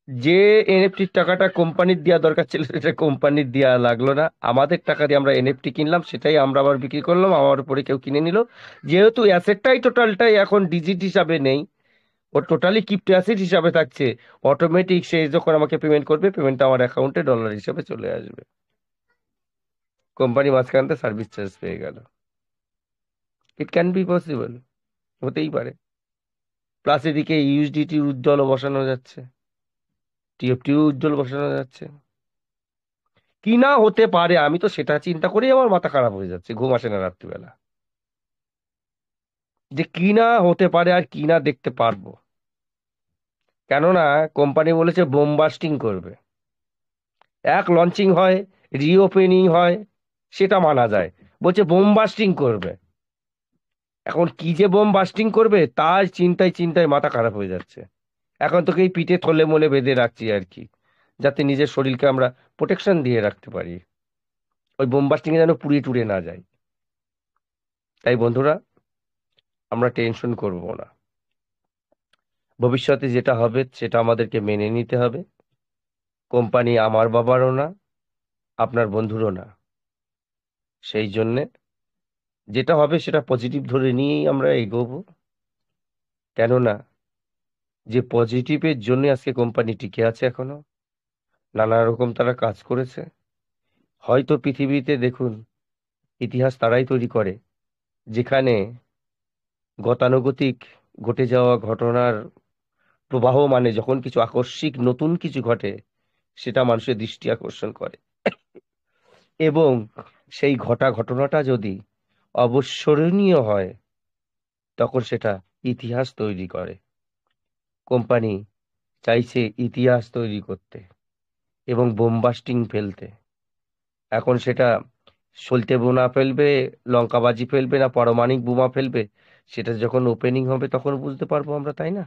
যে এনএফটির টাকাটা কোম্পানির দেওয়া দরকার ছিল সেটা কোম্পানির দেওয়া লাগলো না, আমাদের টাকা দিয়ে আমরা এনএফটি কিনলাম, সেটাই আমরা আবার বিক্রি করলাম, আমার উপরে কেউ কিনে নিল। যেহেতু অ্যাসেটটাই টোটালটাই এখন ডিজিট হিসাবে নেই, ও টোটালি ক্রিপ্টো অ্যাসেট হিসাবে থাকছে, অটোমেটিক সে যখন আমাকে পেমেন্ট করবে, পেমেন্টটা আমার অ্যাকাউন্টে ডলার হিসাবে চলে আসবে। কোম্পানি মাঝখানতে সার্ভিস চার্জ পেয়ে গেল। ইট ক্যান বি পসিবল, হতেই পারে। প্লাস এদিকে ইউএসডিটি উজ্জ্বল বসানো যাচ্ছে, টিএফটিও উজ্জ্বল বসানো যাচ্ছে। কি না হতে পারে, আমি তো সেটা চিন্তা করেই আমার মাথা খারাপ হয়ে যাচ্ছে, ঘুম আসে না রাত্রিবেলা, যে কি না হতে পারে আর কি না দেখতে পারবো। কেননা কোম্পানি বলেছে বোম বাস্টিং করবে, এক লঞ্চিং হয়, রিওপেনিং হয়, সেটা মানা যায়, বলছে বোম বাস্টিং করবে। এখন কি যে বোম বাস্টিং করবে তার চিন্তায় চিন্তায় মাথা খারাপ হয়ে যাচ্ছে। এখন তোকে এই পিঠে থলে মলে বেঁধে রাখছি আর কি, যাতে নিজের শরীরকে আমরা প্রোটেকশন দিয়ে রাখতে পারি, ওই বোম বাস্টিং এ যেন পুড়িয়ে টুড়ে না যায়। তাই বন্ধুরা, আমরা টেনশন করব না, ভবিষ্যতে যেটা হবে সেটা আমাদেরকে মেনে নিতে হবে। কোম্পানি আমার বাবারও না, আপনার বন্ধুরও না। সেই জন্যে যেটা হবে সেটা পজিটিভ ধরে নিয়েই আমরা এগোবো। কেননা যে পজিটিভের জন্য আজকে কোম্পানি টিকে আছে এখনো, নানা রকম তারা কাজ করেছে। হয়তো পৃথিবীতে দেখুন, ইতিহাস তারাই তৈরি করে যেখানে গতানুগতিক ঘটে যাওয়া ঘটনার প্রবাহ, মানে যখন কিছু আকস্মিক নতুন কিছু ঘটে, সেটা মানুষের দৃষ্টি আকর্ষণ করে, এবং সেই ঘটনাটা যদি অবিস্মরণীয় হয়, তখন সেটা ইতিহাস তৈরি করে। কোম্পানি চাইছে ইতিহাস তৈরি করতে এবং বোমবাস্টিং ফেলতে। এখন সেটা সলতে বোনা ফেলবে, লঙ্কাবাজি ফেলবে, না পারমাণবিক বোমা ফেলবে, সেটা যখন ওপেনিং হবে তখন বুঝতে পারবো আমরা, তাই না?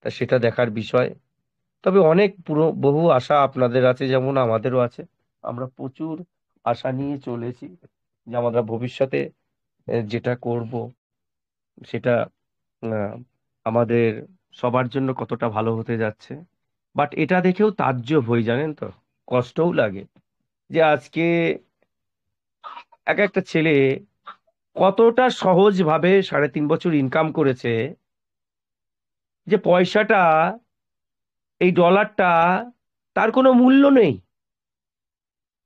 তা সেটা দেখার বিষয়। তবে অনেক বহু আশা আপনাদের আছে, যেমন আমাদেরও আছে। আমরা প্রচুর আশা নিয়ে চলেছি যে আমরা ভবিষ্যতে যেটা করব সেটা আহ, আমাদের সবার জন্য কতটা ভালো হতে যাচ্ছে। বাট এটা দেখেও তাজ্জব হই, জানেন তো, কষ্টও লাগে যে আজকে এক একটা ছেলে কতটা সহজ ভাবে 3.5 বছর ইনকাম করেছে, যে পয়সাটা, এই ডলারটা, তার কোনো মূল্য নেই।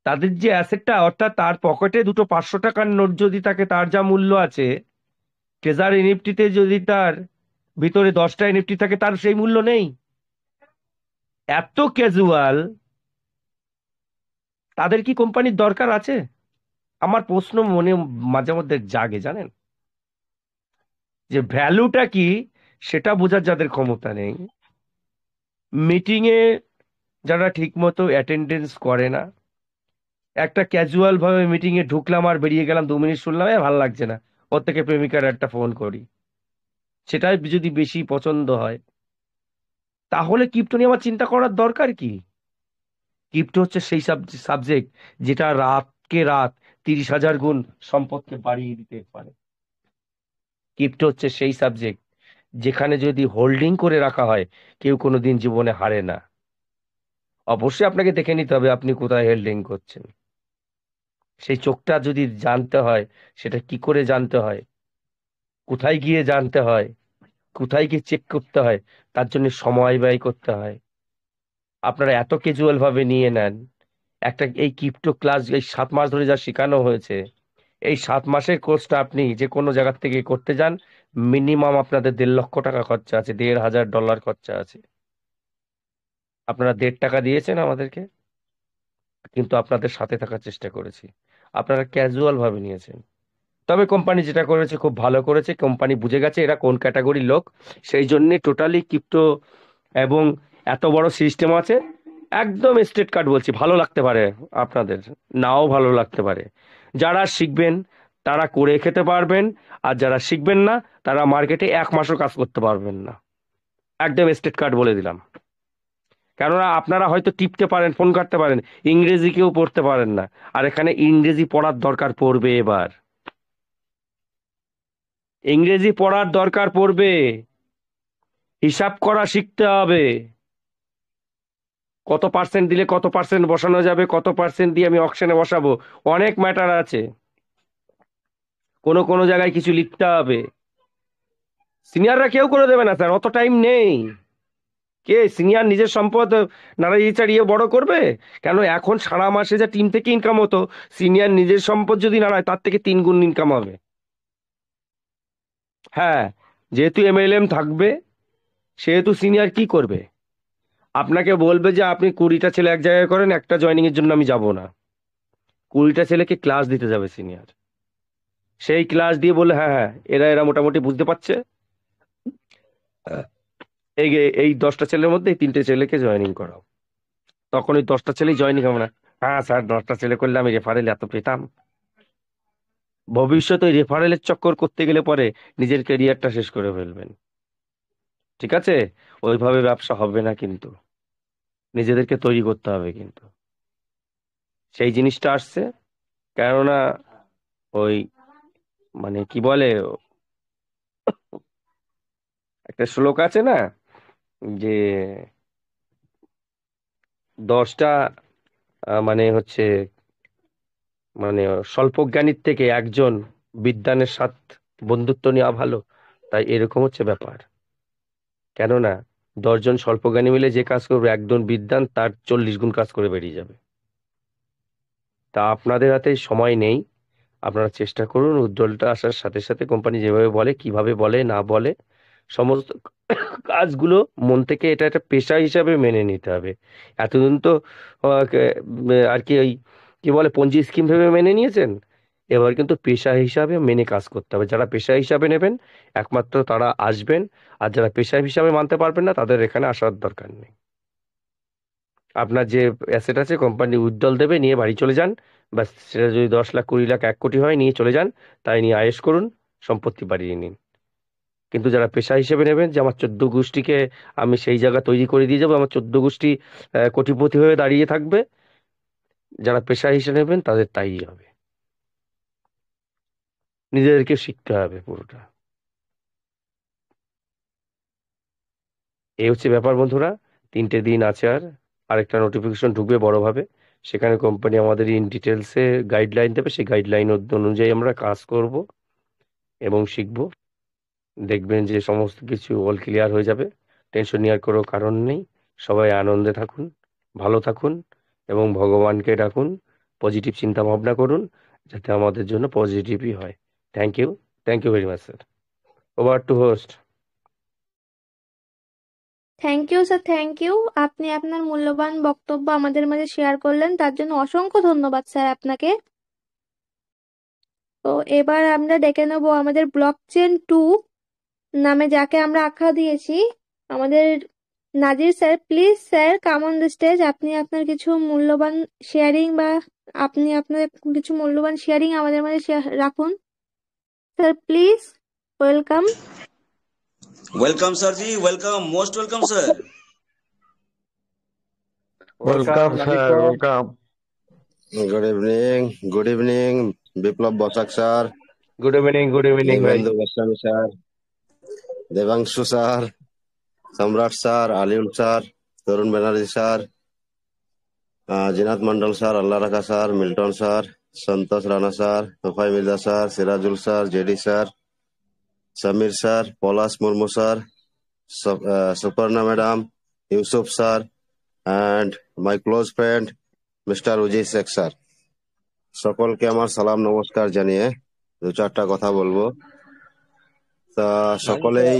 তাদের যে অ্যাসেটটা, অর্থাৎ তার পকেটে দুটো 500 টাকার নোট যদি থাকে, তার যা মূল্য আছে, ট্রেজার এনএফটিতে যদি তার ভিতরে 10টা এনএফটি থাকে, তার সেই মূল্য নেই। এত ক্যাজুয়াল, তাদের কি কোম্পানির দরকার আছে? আমার প্রশ্ন মনে মাঝে মধ্যে জাগে, জানেন। যে ভ্যালুটা কি সেটা বোঝার যাদের ক্ষমতা নেই, মিটিং এ যারা ঠিক মতো অ্যাটেন্ডেন্স করে না, একটা ক্যাজুয়াল ভাবে মিটিং এ ঢুকলাম আর বেরিয়ে গেলাম, 2 মিনিট শুনলাম ভালো লাগছে না, ওর থেকে প্রেমিকার একটা ফোন করি, সেটাই যদি বেশি পছন্দ হয়, তাহলে ক্রিপ্টো নিয়ে আমার চিন্তা করার দরকার কি? ক্রিপ্টো হচ্ছে সেই সাবজেক্ট যেটা রাতকে রাত 30,000 গুণ সম্পদকে বাড়িয়ে দিতে পারে। ক্রিপ্টো হচ্ছে সেই সাবজেক্ট যেখানে যদি হোল্ডিং করে রাখা হয় কেউ কোনোদিন জীবনে হারে না। অবশ্যই আপনাকে দেখে নিতে হবে আপনি কোথায় হোল্ডিং করছেন। সেই চোখটা যদি জানতে হয়, সেটা কি করে জানতে হয়, কোথায় গিয়ে জানতে হয়, কোথায় গিয়ে চেক করতে হয়, তার জন্য সময় ব্যয় করতে হয়। আপনারা এত ক্যাজুয়াল ভাবে নিয়ে নেন। একটা এই ক্রিপ্টো ক্লাস এই 7 মাস ধরে যা শেখানো হয়েছে, এই 7 মাসের কোর্সটা আপনি যে কোনো জায়গা থেকে করতে যান, মিনিমাম আপনাদের 1.5 লক্ষ টাকা খরচা আছে, $1,500 খরচা আছে। আপনারা 1.5 টাকা দিয়েছেন আমাদেরকে, কিন্তু আপনাদের সাথে থাকার চেষ্টা করেছি, আপনারা ক্যাজুয়াল ভাবে নিয়েছেন। তবে কোম্পানি যেটা করেছে খুব ভালো করেছে, কোম্পানি বুঝে গেছে এরা কোন ক্যাটাগরির লোক, সেই জন্য টোটালি ক্রিপ্টো এবং এত বড় সিস্টেম আছে। একদম স্ট্রেট কাট বলছি, ভালো লাগতে পারে আপনাদের, নাও ভালো লাগতে পারে। যারা শিখবেন তারা করে খেতে পারবেন, আর যারা শিখবেন না তারা মার্কেটে 1 মাসও কাজ করতে পারবেন না। একদম স্ট্রেট কাট বলে দিলাম। কেননা আপনারা হয়তো টিপতে পারেন, ফোন কাটতে পারেন, ইংরেজি কেউ পড়তে পারেন না, আর এখানে ইংরেজি পড়ার দরকার পড়বে। এবার ইংরেজি পড়ার দরকার পড়বে, হিসাব করা শিখতে হবে। কত পার্সেন্ট দিলে কত পার্সেন্ট বসানো যাবে, কত পার্সেন্ট দিয়ে আমি অকশনে বসাবো, অনেক ম্যাটার আছে। কোনো কোনো জায়গায় কিছু লিখতে হবে। সিনিয়ররা কেউ করে দেবে না স্যার, অত টাইম নেই। কে সিনিয়র নিজের সম্পদ নাড়িয়ে চাড়িয়ে বড় করবে? কেন এখন সারা মাসে যা টিম থেকে ইনকাম হতো, সিনিয়র নিজের সম্পদ যদি নাড়ায় তার থেকে 3 গুণ ইনকাম হবে। হ্যাঁ, যেহেতু এমএলএম থাকবে সেহেতু সিনিয়র কি করবে? আপনাকে বলবে যে আপনি 20টা ছেলে এক জায়গায় করেন, একটা জয়েনিং এর জন্য আমি যাব না। 20টা ছেলেকে ক্লাস দিতে যাবে সিনিয়র, সেই ক্লাস দিয়ে বলে হ্যাঁ হ্যাঁ এরা এরা মোটামুটি বুঝতে পারছে, এই এই 10টা ছেলের মধ্যে এই 3টে ছেলেকে জয়েনিং করাও। তখন ওই 10টা ছেলেই জয়েনিং হবে না। হ্যাঁ স্যার, 10টা ছেলে করলে আমি রেফারেল এত পেতাম। ভবিষ্যতে ওই রেফারেলের চক্কর করতে গেলে পরে নিজের ক্যারিয়ারটা শেষ করে ফেলবেন। ঠিক আছে? ওইভাবে ব্যবসা হবে না কিন্তু, নিজেদেরকে তৈরি করতে হবে কিন্তু। সেই জিনিসটা আসছে, কেননা ওই মানে কি বলে, একটা শ্লোক আছে না, যে 10টা মানে হচ্ছে মানে স্বল্পজ্ঞানীর থেকে একজন বিদ্বানের সাথে বন্ধুত্ব নেওয়া ভালো। তাই এরকম হচ্ছে ব্যাপার। কেননা 10জন স্বল্পজ্ঞানী মিলে যে কাজ করবে, একজন বিদ্বান তার 40 গুণ কাজ করে বেরিয়ে যাবে। তা আপনাদের হাতে সময় নেই, আপনারা চেষ্টা করুন উজ্জ্বলটা আসার সাথে সাথে কোম্পানি যেভাবে বলে, কিভাবে বলে না বলে, সমস্ত কাজগুলো মন থেকে এটা একটা পেশা হিসাবে মেনে নিতে হবে। এতদিন তো আর কি ওই কি বলে পঞ্জি স্কিম ভেবে মেনে নিয়েছেন, এবার কিন্তু পেশা হিসাবে মেনে কাজ করতে হবে। যারা পেশা হিসাবে নেবেন একমাত্র তারা আসবেন, আর যারা পেশা হিসাবে মানতে পারবেন না তাদের এখানে আসার দরকার নেই। আপনার যে অ্যাসেট আছে কোম্পানি উইথড্রল দেবে, নিয়ে বাড়ি চলে যান, ব্যাস। সেটা যদি 10 লাখ 20 লাখ 1 কোটি হয়, নিয়ে চলে যান, তাই নিয়ে আয়েশ করুন, সম্পত্তি বাড়িয়ে নিন। কিন্তু যারা পেশা হিসেবে নেবেন যে আমার 14 গোষ্ঠীকে আমি সেই জায়গা তৈরি করে দিয়ে যাবো, আমার 14 গোষ্ঠী কোটিপতি হয়ে দাঁড়িয়ে থাকবে, যারা পেশা হিসেবে নেবেন তাদের তাই হবে। নিজেদেরকে শিখতে হবে পুরোটা। এই হচ্ছে ব্যাপার বন্ধুরা। 3টে দিন আছে, আর আরেকটা নোটিফিকেশন ঢুকবে বড়ভাবে, সেখানে কোম্পানি আমাদের ইন ডিটেলসে গাইডলাইন দেবে, সেই গাইডলাইন অনুযায়ী আমরা কাজ করব এবং শিখব। দেখবেন যে সমস্ত কিছু অল ক্লিয়ার হয়ে যাবে, টেনশন নেওয়ার কোনো কারণ নেই। সবাই আনন্দে থাকুন, ভালো থাকুন এবং ভগবানকে ডাকুন, পজিটিভ চিন্তা ভাবনা করুন, যাতে আমাদের জন্য পজিটিভই হয়। Thank you, thank you very much sir. Over to host. Thank you sir, thank you. আপনি আপনার মূল্যবান বক্তব্য আমাদের মাঝে শেয়ার করলেন, তার জন্য অসংখ্য ধন্যবাদ স্যার আপনাকে। তো এবার আমরা ডেকে নেবো আমাদের ব্লকচেন 2 নামে যাকে আমরা আখ্যা দিয়েছি, আমাদের Nazir sir, please sir come on the stage. আপনি আপনার কিছু মূল্যবান শেয়ারিং বা আপনি আপনার কিছু মূল্যবান শেয়ারিং আমাদের মাঝে রাখুন। Sir please, welcome. Welcome sir ji, welcome, most welcome sir. Welcome Welcome, Nazir sir. Sir. Welcome. Good evening. Good evening, Biplab Bosak sir, good evening ভাই। Devendu Goswami sir, Devangshu sir, Samrat sir, Aliul sir, Tarun Banerjee sir, Jinath Mandal sir, Allah Rakha sir, Milton sir, Santosh Rana sir, Tofai Mirza sir, Sirajul sir, JD sir, Samir sir, Polas Murmu sir, Suparna madam, Yusuf sir, and my close friend Mr. Uji Sheikh sir. সকলকে আমার সালাম নমস্কার জানিয়ে দু চারটা কথা বলবো। তা নাজির স্যার, সকলেই,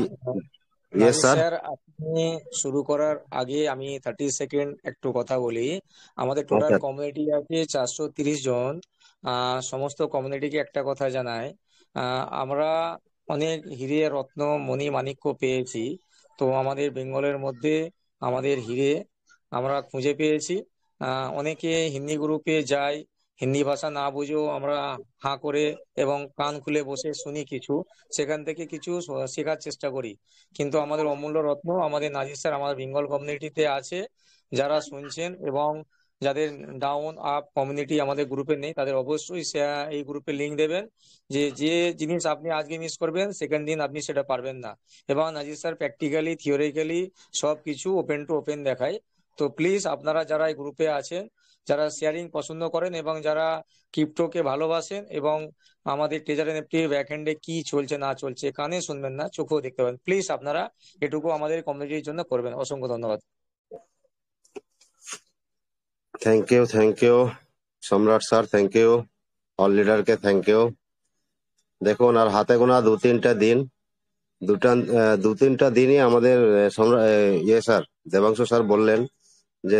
ইয়েস নাজির স্যার। স্যার, আপনি শুরু করার আগে আমি 30 সেকেন্ড একটু কথা বলি। আমাদের টোটাল আচ্ছা, কমিউনিটি আছে 430 জন। সমস্ত কমিউনিটিকে একটা কথা জানাই, আমরা অনেক হিরে রত্ন মণি মাণিক্য পেয়েছি। তো আমাদের বেঙ্গলের মধ্যে আমাদের হিরে আমরা খুঁজে পেয়েছি। অনেকে হিন্দি গ্রুপে যায়, হিন্দি ভাষা না বুঝেও আমরা হাঁ করে এবং কান খুলে বসে শুনি কিছু, সেখান থেকে কিছু শেখার চেষ্টা করি। কিন্তু আমাদের অমূল্য রত্ন আমাদের নাজির স্যার আমাদের বেঙ্গল কমিউনিটিতে আছে। যারা শুনছেন এবং যাদের ডাউন আপ কমিউনিটি আমাদের গ্রুপে নেই, তাদের অবশ্যই এই গ্রুপে লিংক দেবেন। যে যে জিনিস আপনি আজকে মিস করবেন, সেকেন্ড দিন আপনি সেটা পারবেন না। এবং নাজির স্যার প্র্যাকটিক্যালি থিওরিক্যালি সব কিছু ওপেন টু ওপেন দেখায়। তো প্লিজ আপনারা যারা এই গ্রুপে আছেন, যারা শেয়ারিং পছন্দ করেন এবং যারা ক্রিপ্টোকে ভালোবাসেন এবং আমাদের ট্রেজার এনএফটি ব্যাকএন্ডে কি চলছে না চলছে কানে শুনবেন না, চোখেও দেখতে পাবেন, প্লিজ আপনারা এটুকু আমাদের কমিউনিটির জন্য করবেন। অসংখ্য ধন্যবাদ। Thank you Samrat sir, thank you all লিডারকে, থ্যাংক ইউ। দেখুন আর হাতে গোনা দু তিনটা দিনই আমাদের ইয়ে স্যার দেবাংশু স্যার বললেন যে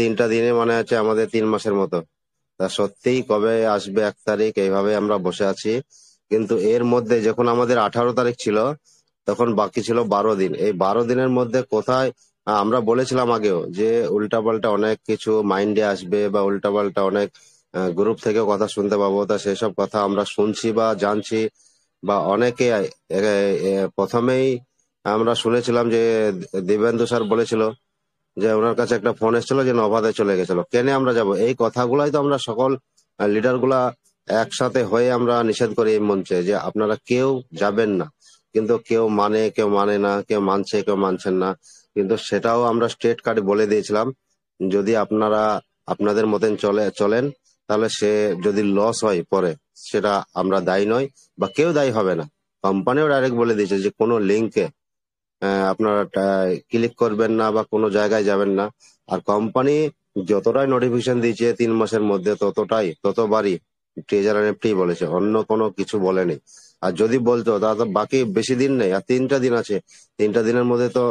তিনটা দিনে মানে হচ্ছে আমাদের 3 মাসের মতো। তা সত্যিই কবে আসবে 1 তারিখ, এইভাবে আমরা বসে আছি। কিন্তু এর মধ্যে যখন আমাদের 18 তারিখ ছিল, তখন বাকি ছিল 12 দিন। এই 12 দিনের মধ্যে কোথায় আমরা বলেছিলাম আগেও যে উল্টাপাল্টা অনেক কিছু মাইন্ডে আসবে বা উল্টাপাল্টা অনেক গ্রুপ থেকে কথা শুনতে পাবো। তা সেসব কথা আমরা শুনছি বা জানছি, বা অনেকে প্রথমেই আমরা শুনেছিলাম যে দিবেন্দু স্যার বলেছিল যে ওনার কাছে একটা ফোন এসেছিল যে নভাতে চলে গেছিল, কেন আমরা যাব? এই কথাগুলাই তো আমরা সকল লিডার গুলা একসাথে হয়ে আমরা নিষেধ করি এই মঞ্চে যে আপনারা কেউ যাবেন না। কিন্তু কেউ মানে না, কেউ মানছে কেউ মানছেন না। কিন্তু সেটাও আমরা স্ট্রেট কার্ড বলে দিয়েছিলাম, যদি আপনারা আপনাদের মতন চলেন, তাহলে সে যদি লস হয় পরে, সেটা আমরা দায়ী নয় বা কেউ দায়ী হবে না। কোম্পানিও ডাইরেক্ট বলে দিয়েছে যে কোনো লিঙ্কে আপনারা ক্লিক করবেন না বা কোনো জায়গায় যাবেন না। আর কোম্পানি যতটাই নোটিফিকেশন দিয়েছে 3 মাসের মধ্যে, ততবারই ট্রেজার এনএফটি বলেছে, অন্য কোনো কিছু বলেনি। আর যদি বলতো তাহলে তো বাকি বেশি দিন নেই, আর 3টা দিন আছে। 3টা দিনের মধ্যে তো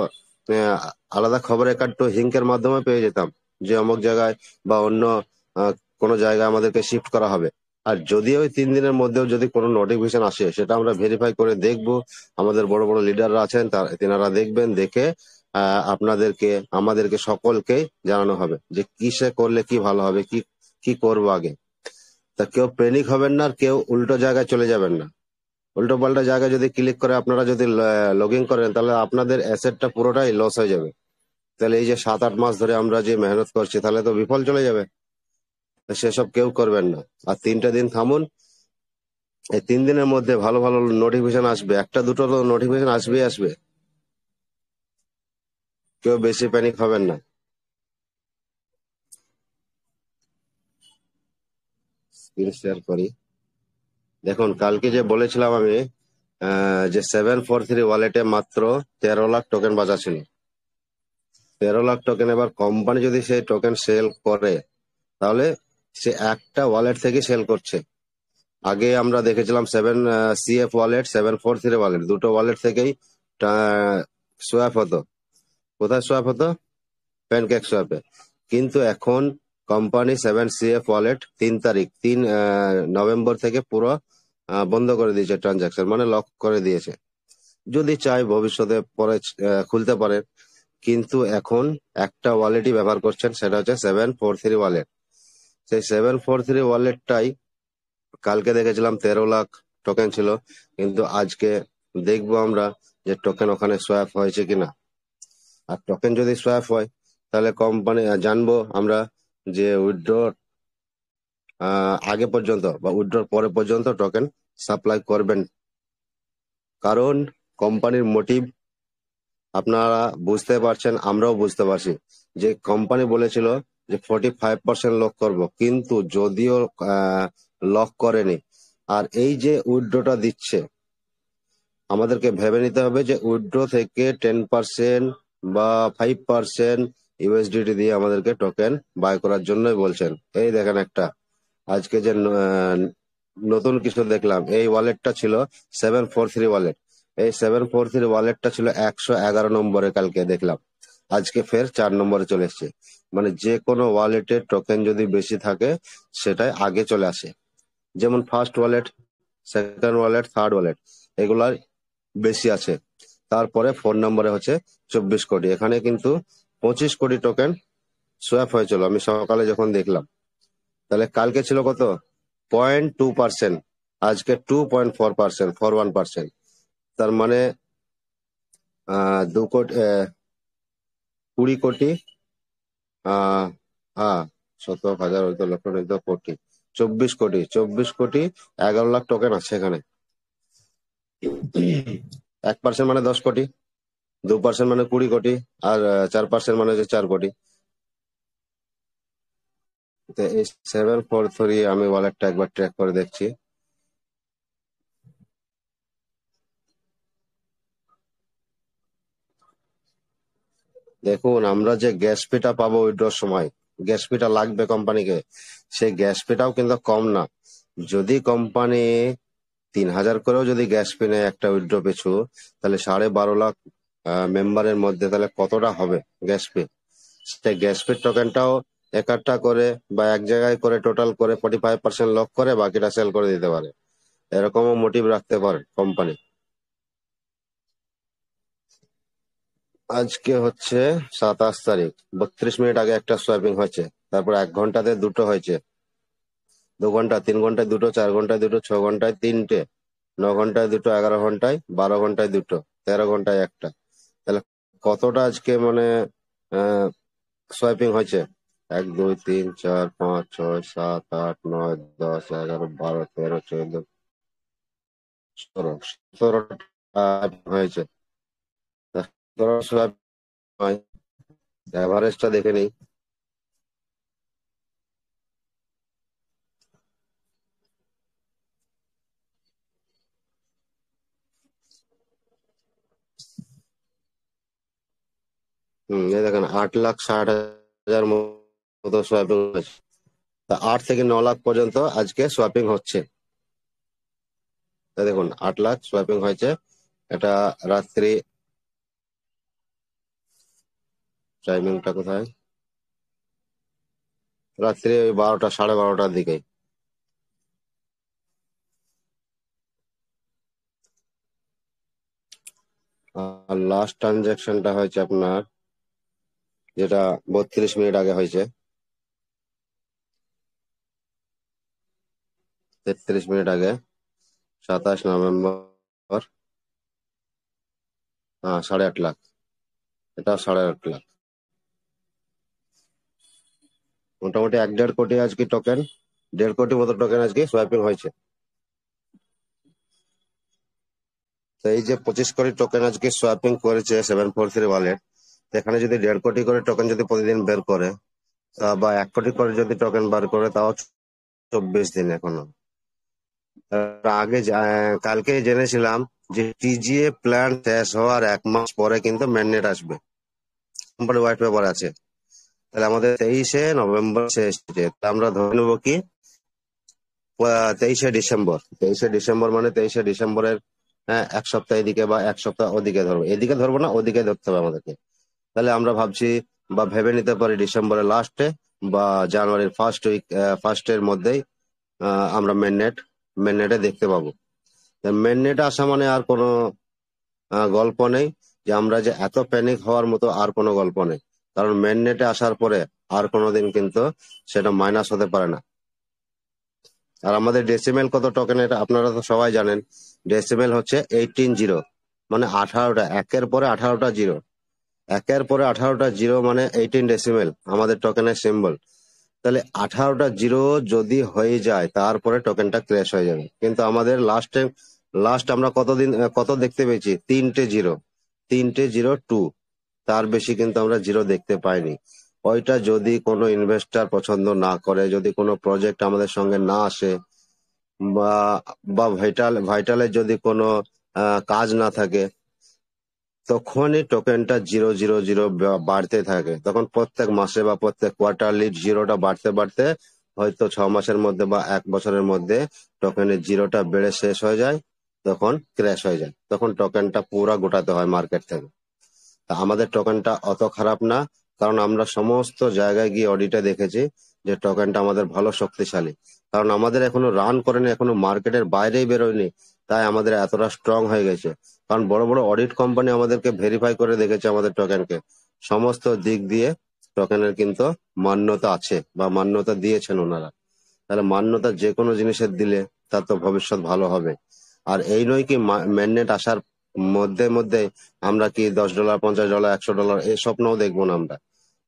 আহ, আলাদা খবরের কার্ড তো হিঙ্কের মাধ্যমে পেয়ে যেতাম যে অমুক জায়গায় বা অন্য আহ, কোনো জায়গায় আমাদেরকে শিফট করা হবে। আর যদি ওই 3 দিনের মধ্যেও যদি কোনো নোটিফিকেশন আসে, সেটা আমরা ভেরিফাই করে দেখবো। আমাদের বড় বড় লিডাররা আছেন, তেনারা দেখবেন, দেখে আপনাদেরকে আমাদেরকে সকলকে জানানো হবে যে কিসে করলে কি ভালো হবে, কি কি করবো আগে। তা কেউ প্যানিক হবেন না, আর কেউ উল্টো জায়গায় চলে যাবেন না। উল্টো পাল্টা জায়গায় যদি ক্লিক করে আপনারা যদি লগ ইন করেন, তাহলে আপনাদের অ্যাসেটটা পুরোটাই লস হয়ে যাবে। তাহলে এই যে 7-8 মাস ধরে আমরা যে মেহনত করছি, তাহলে তো বিফল চলে যাবে। তা সেসব কেউ করবেন না। আর 3টা দিন থামুন। এই 3 দিনের মধ্যে ভালো ভালো নোটিফিকেশন আসবে, একটা দুটো তো নোটিফিকেশন আসবে। কেউ বেশি প্যানিক হবেন না। স্ক্রিন শেয়ার করি। দেখুন কালকে যে বলেছিলাম আমি যে 743 ওয়ালেটে মাত্র 13 লাখ টোকেন বাজা ছিল। 13 লাখ টোকেন। এবার কোম্পানি যদি সেই টোকেন সেল করে, তাহলে সে একটা ওয়ালেট থেকে সেল করছে। আগে আমরা দেখেছিলাম 7 CF ওয়ালেট, 743 ওয়ালেট, দুটো ওয়ালেট থেকেই সোয়াপ হতো। কোথায় সোয়াপ হতো? প্যানকেক সোয়াপে। কিন্তু এখন কোম্পানি 7 CF ওয়ালেট 3 নভেম্বর থেকে পুরো বন্ধ করে দিয়েছে ট্রানজাকশন, মানে লক করে দিয়েছে। যদি চাই ভবিষ্যতে পরে খুলতে পারেন, কিন্তু এখন একটা ওয়ালেটই ব্যবহার করছেন, সেটা হচ্ছে 743 ওয়ালেট। সেই 743 ওয়ালেটটাই কালকে দেখেছিলাম 13 লাখ টোকেন ছিল, কিন্তু আজকে দেখবো আমরা যে টোকেন ওখানে সোয়াপ হয়েছে কিনা। আর টোকেন যদি সোয়াপ হয় তাহলে কোম্পানি জানবো আমরা যে উইথড্র আগে পর্যন্ত বা উইথড্রর পরে পর্যন্ত টোকেন সাপ্লাই করবেন। কারণ কোম্পানির মোটিভ আপনারা বুঝতে পারছেন, আমরাও বুঝতে পারছি যে কোম্পানি বলেছিল যে 45% লক করবো, কিন্তু যদিও লক করেনি। আর এই যে উইথড্রটা দিচ্ছে, আমাদেরকে ভেবে নিতে হবে যে উইথড্র থেকে 10% বা 5% ইউএসডিটি দিয়ে আমাদেরকে টোকেন বাই করার জন্যই বলছেন। এই দেখেন একটা আজকে যে নতুন কিছু দেখলাম, এই ওয়ালেটটা ছিল 743 ওয়ালেট। এই 743 ওয়ালেটটা ছিল 111 নম্বরে কালকে দেখলাম, আজকে ফের 4 নম্বরে চলে এসছে। মানে যে কোনো ওয়ালেটের টোকেন যদি বেশি থাকে সেটাই আগে চলে আসে। যেমন first wallet, second wallet, third wallet এগুলার বেশি আছে। তারপরে 4 নম্বরে হচ্ছে 24 কোটি। এখানে কিন্তু 25 কোটি টোকেন সোয়াপ হয়েছিল আমি সকালে যখন দেখলাম। তাহলে কালকে ছিল কত? 0.2%, আজকে 2.4%, 41%। তার মানে 20 কোটি, আহ হ্যাঁ, শতক, হাজার, হয়তো লক্ষ, হয়তো কোটি, 24 কোটি 11 লাখ টোকেন আছে এখানে। 1% মানে 10 কোটি, 2% মানে 20 কোটি, আর 4% মানে হচ্ছে 4 কোটি। তো এই 743 আমি ওয়ালেটটা একবার ট্র্যাক করে দেখছি। দেখুন, আমরা যে গ্যাস ফিটা পাবো উইথড্রর সময়, গ্যাস ফিটা লাগবে কোম্পানিকে, সেই গ্যাস ফিটাও কিন্তু কম না। যদি কোম্পানি 3,000 করেও যদি গ্যাস ফি নেয় একটা উইথড্র পিছু, তাহলে 12.5 লাখ মেম্বারের মধ্যে তাহলে কতটা হবে গ্যাস ফি? সেই গ্যাস ফির টোকেনটাও একটা করে বা এক জায়গায় করে টোটাল করে 45% লক করে বাকিটা সেল করে দিতে পারে, এরকমও মোটিভ রাখতে পারে কোম্পানি। আজকে হচ্ছে 27 তারিখ, 32 মিনিট আগে একটা সোয়াপিং হয়েছে, তারপর 1 ঘন্টাতে দুটো হয়েছে, 2 ঘন্টা, 3 ঘন্টায় দুটো, 4 ঘন্টায় দুটো, 6 ঘন্টায় তিনটে, 9 ঘন্টায় দুটো, 11 ঘন্টায়, 12 ঘন্টায় দুটো, 13 ঘন্টায় একটা। তাহলে কতটা আজকে মানে সোয়াপিং হয়েছে? 1, 2, 3, 4, 5, 6, 7, 8, 9, 10, 11, 12, 13, 14, 17টা হয়েছে। 17 সোয়াপিং হয়, অ্যাভারেজটা দেখে নিই। এই দেখেন 8,60,000 মতো সোয়াপিং হয়েছে। তা 8 থেকে 9 লাখ পর্যন্ত আজকে সোয়াপিং হচ্ছে। তা দেখুন 8 লাখ সোয়াপিং হয়েছে। এটা রাত্রি, টাইমিংটা কোথায়, রাত্রি ওই 12টা, 12:30টার দিকে। আর লাস্ট ট্রানজাকশনটা হয়েছে আপনার, যেটা 32 মিনিট আগে হয়েছে, 33 মিনিট আগে, 27 নভেম্বর, 8.5 লাখ। এটা 8.5 লাখ, মোটামুটি 1.5 কোটি আজকে টোকেন, 1.5 কোটি মতো টোকেন আজকে সোয়াপিং হয়েছে। তো এই যে 25 কোটি টোকেন আজকে সোয়াপিং করেছে 743 ওয়ালেট, এখানে যদি 1.5 কোটি করে টোকেন যদি প্রতিদিন বের করে, বা 1 কোটি করে যদি টোকেন বার করে, তাও 24 দিন এখনো। আগে কালকে জেনেছিলাম যে টিজিএ প্ল্যান শেষ হওয়ার 1 মাস পরে কিন্তু মেননেট আসবে, কোম্পানি হোয়াইট পেপার আছে। তাহলে আমাদের 23শে নভেম্বর শেষ হচ্ছে, তা আমরা ধরে নেবো কি 23শে ডিসেম্বর। 23শে ডিসেম্বর মানে 23শে ডিসেম্বরের 1 সপ্তাহ এদিকে বা 1 সপ্তাহ ওদিকে ধরবো, এদিকে ধরবো না, ওদিকে ধরতে হবে আমাদেরকে। তাহলে আমরা ভাবছি বা ভেবে নিতে পারি ডিসেম্বরের লাস্টে বা জানুয়ারির ফার্স্টের মধ্যেই আমরা মেননেটে দেখতে পাবো। মেননেটে আসা মানে আর কোনো গল্প নেই, যে আমরা যে এত প্যানিক হওয়ার মতো আর কোনো গল্প নেই। কারণ মেন নেটে আসার পরে আর কোনোদিন কিন্তু সেটা মাইনাস হতে পারে না। আর আমাদের ডেসিমেল কত টোকেন, এটা আপনারা তো সবাই জানেন। ডেসিমেল হচ্ছে 18 জিরো, মানে 18টা, একের পরে 18টা জিরো। একের পরে 18টা জিরো মানে 18 ডেসিমেল আমাদের টোকেনের সিম্বল। তাহলে 18টা জিরো যদি হয়ে যায় তারপরে টোকেনটা ক্র্যাশ হয়ে যাবে। কিন্তু আমাদের লাস্ট আমরা কত দেখতে পেয়েছি? 3টে জিরো, 3টে জিরো 2, তার বেশি কিন্তু আমরা জিরো দেখতে পাইনি। ওইটা যদি কোনো ইনভেস্টর পছন্দ না করে, যদি কোনো প্রজেক্ট আমাদের সঙ্গে না আসে, বা বা ভাইটালের যদি কোনো কাজ না থাকে, তখনই টোকেনটা 000 বাড়তে থাকে। তখন প্রত্যেক মাসে বা প্রত্যেক কোয়ার্টারলি জিরোটা বাড়তে বাড়তে হয়তো 6 মাসের মধ্যে বা 1 বছরের মধ্যে টোকেনের জিরোটা বেড়ে শেষ হয়ে যায়, তখন ক্র্যাশ হয়ে যায়, তখন টোকেনটা পুরা গোটাতে হয় মার্কেট থেকে। তা আমাদের টোকেনটা অত খারাপ না, কারণ আমরা সমস্ত জায়গায় গিয়ে অডিটে দেখেছি যে টোকেনটা আমাদের ভালো শক্তিশালী। কারণ আমাদের এখনো রান করেনি, এখনো মার্কেটের বাইরেই বেরোয়নি, তাই আমাদের এতটা স্ট্রং হয়ে গেছে। কারণ বড় বড় অডিট কোম্পানি আমাদেরকে ভেরিফাই করে দেখেছে আমাদের টোকেনকে, সমস্ত দিক দিয়ে টোকেনের কিন্তু মান্যতা আছে বা মান্যতা দিয়েছেন ওনারা। তাহলে মান্যতা যে কোনো জিনিসের দিলে তার তো ভবিষ্যৎ ভালো হবে। আর এই নয় কি ম্যান্ডেট আসার মধ্যে মধ্যে আমরা কি $10, $50, $100 এই স্বপ্নও দেখবো না আমরা,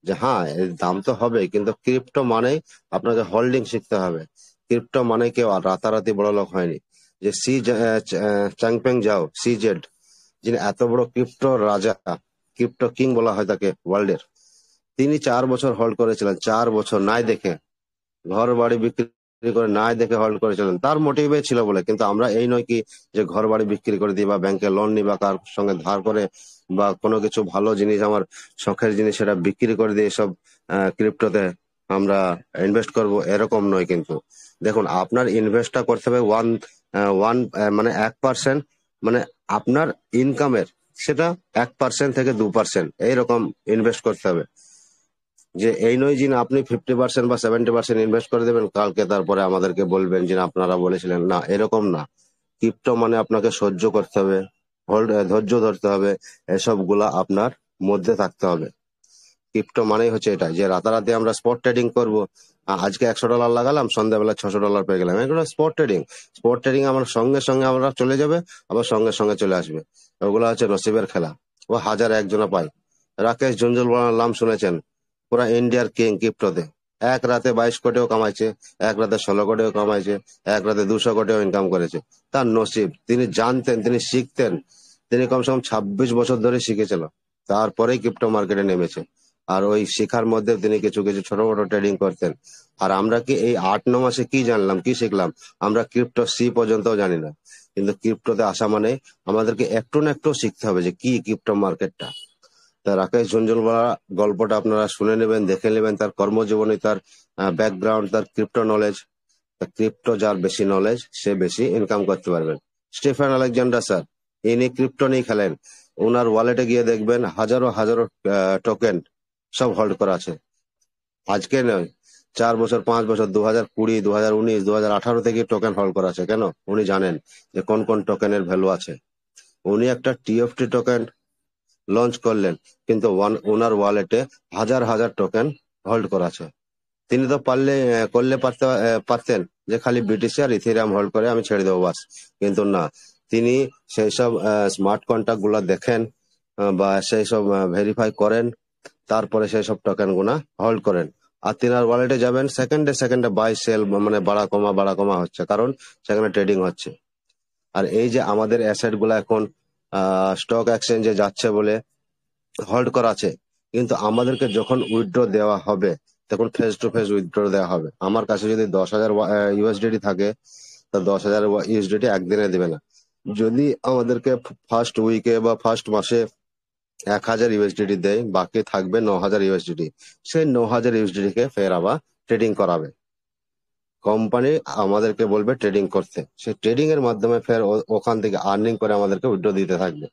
যে হ্যাঁ এর দাম তো হবে, কিন্তু ক্রিপ্টো মানে আপনাকে হোল্ডিং শিখতে হবে। ক্রিপ্টো মানে কেউ আর রাতারাতি বড় লোক হয়নি। যে চ্যাংপেং যাও, CZ, যিনি এত বড় ক্রিপ্টো রাজা, ক্রিপ্টো কিং বলা হয় তাকে ওয়ার্ল্ডের, তিনি 4 বছর হোল্ড করেছিলেন, 4 বছর নাই দেখে, ঘর বাড়ি বিক্রি করে নাই দেখে হোল্ড করেছিলেন, তার মোটিভে ছিল বলে। কিন্তু আমরা এই নয় কি যে ঘর বাড়ি বিক্রি করে দিই বা ব্যাংকে লোন নিই বা কার সঙ্গে ধার করে বা কোনো কিছু ভালো জিনিস, আমার শখের জিনিস, সেটা বিক্রি করে দিয়ে সব ক্রিপ্টোতে আমরা ইনভেস্ট করব, এরকম নয় কিন্তু। দেখুন, আপনার ইনভেস্টটা করতে হবে ওয়ান ওয়ান মানে 1%, মানে আপনার ইনকামের, সেটা 1% থেকে 2% এইরকম ইনভেস্ট করতে হবে। যে এই নয় যে না আপনি 50% বা 70% ইনভেস্ট করে দেবেন, কালকে তারপরে আমাদেরকে বলবেন যে না আপনারা বলেছিলেন না, এরকম না। ক্রিপ্টো মানে আপনাকে সহ্য করতে হবে, ধৈর্য ধরতে হবে, এসব গুলা আপনার মধ্যে থাকতে হবে। ক্রিপ্টো মানেই হচ্ছে এটা, যে রাতারাতি আমরা স্পট ট্রেডিং করবো। আজকে $100 লাগালাম, সন্ধ্যাবেলা $600 পেয়ে গেলাম, এগুলো স্পট ট্রেডিং। স্পট ট্রেডিং আমার সঙ্গে সঙ্গে আমরা চলে যাবে, আবার সঙ্গে সঙ্গে চলে আসবে। ওগুলো হচ্ছে নসিবের খেলা, ও হাজার একজনা পায়। রাকেশ ঝুনঝুনওয়ালার নাম শুনেছেন, পুরা ইন্ডিয়ার কিং ক্রিপ্টোতে। এক রাতে 22 কোটিও কামাইছে, এক রাতে 16 কোটিও কামাইছে, এক রাতে 200 কোটিও ইনকাম করেছে। তার নসিব, তিনি জানতেন, তিনি শিখতেন, তিনি কমসে কম 26 বছর ধরে শিখেছিল, তারপরেই ক্রিপ্টো মার্কেটে নেমেছে। আর ওই শিখার মধ্যে তিনি কিছু কিছু ছোট মোটো ট্রেডিং করতেন। আর আমরা কি এই 8-9 মাসে কি জানলাম, কি শিখলাম? আমরা ক্রিপ্টো সি পর্যন্ত জানি না। কিন্তু ক্রিপ্টোতে আসা মানে আমাদেরকে একটু না একটু শিখতে হবে যে কি ক্রিপ্টো মার্কেটটা। তা রাকেশ ঝুনঝুনওয়ালা গল্পটা আপনারা শুনে নেবেন, দেখে নেবেন, তার কর্মজীবনী, তার ব্যাকগ্রাউন্ড, তার ক্রিপ্টো নলেজ। ক্রিপ্টো যার বেশি নলেজ সে বেশি ইনকাম করতে পারবেন। স্টিফেন আলেকজান্ডার স্যার, ইনি ক্রিপ্টো নিয়ে খেলেন। ওনার ওয়ালেটে গিয়ে দেখবেন হাজারো হাজারো টোকেন সব হোল্ড করা আছে। আজকে নয়, 4 বছর 5 বছর, 2020, 2019, 2018 থেকে টোকেন হোল্ড করা আছে। কেন? উনি জানেন যে কোন কোন টোকেনের ভ্যালু আছে। উনি একটা TFT টোকেন লঞ্চ করলেন, কিন্তু ওনার ওয়ালেটে হাজার হাজার টোকেন হোল্ড করা আছে। তিনি তো পারতেন যে খালি BTC আর ইথেরিয়াম হোল্ড করে আমি ছেড়ে দেবো বাস, কিন্তু না, তিনি সেই সব স্মার্ট কন্ট্রাক্ট গুলা দেখেন, বা সেই সব ভেরিফাই করেন, তারপরে সেই সব টোকেন গুলা হোল্ড করেন। আর তিনার ওয়ালেটে যাবেন, সেকেন্ডে সেকেন্ডে বাই সেল মানে বাড়া কমা হচ্ছে, কারণ সেখানে ট্রেডিং হচ্ছে। আর এই যে আমাদের অ্যাসেট গুলা এখন স্টক এক্সচেঞ্জে যাচ্ছে বলে হোল্ড করা আছে, কিন্তু আমাদেরকে যখন উইথড্র দেওয়া হবে তখন ফেস টু ফেস উইথড্র দেওয়া হবে। আমার কাছে যদি 10,000 USDT থাকে, তো 10,000 USDT একদিনে দেবে না। যদি আমাদেরকে ফার্স্ট উইকে বা ফার্স্ট মাসে 1,000 USDT দেয়, বাকি থাকবে 9,000 USDT। সেই 9,000 USDT কে ফের আবার ট্রেডিং করাবে, কোম্পানি আমাদেরকে বলবে ট্রেডিং করতে, সেই ট্রেডিং এর মাধ্যমে ফের ওখান থেকে আর্নিং করে আমাদেরকে উইথড্র দিতে থাকবে।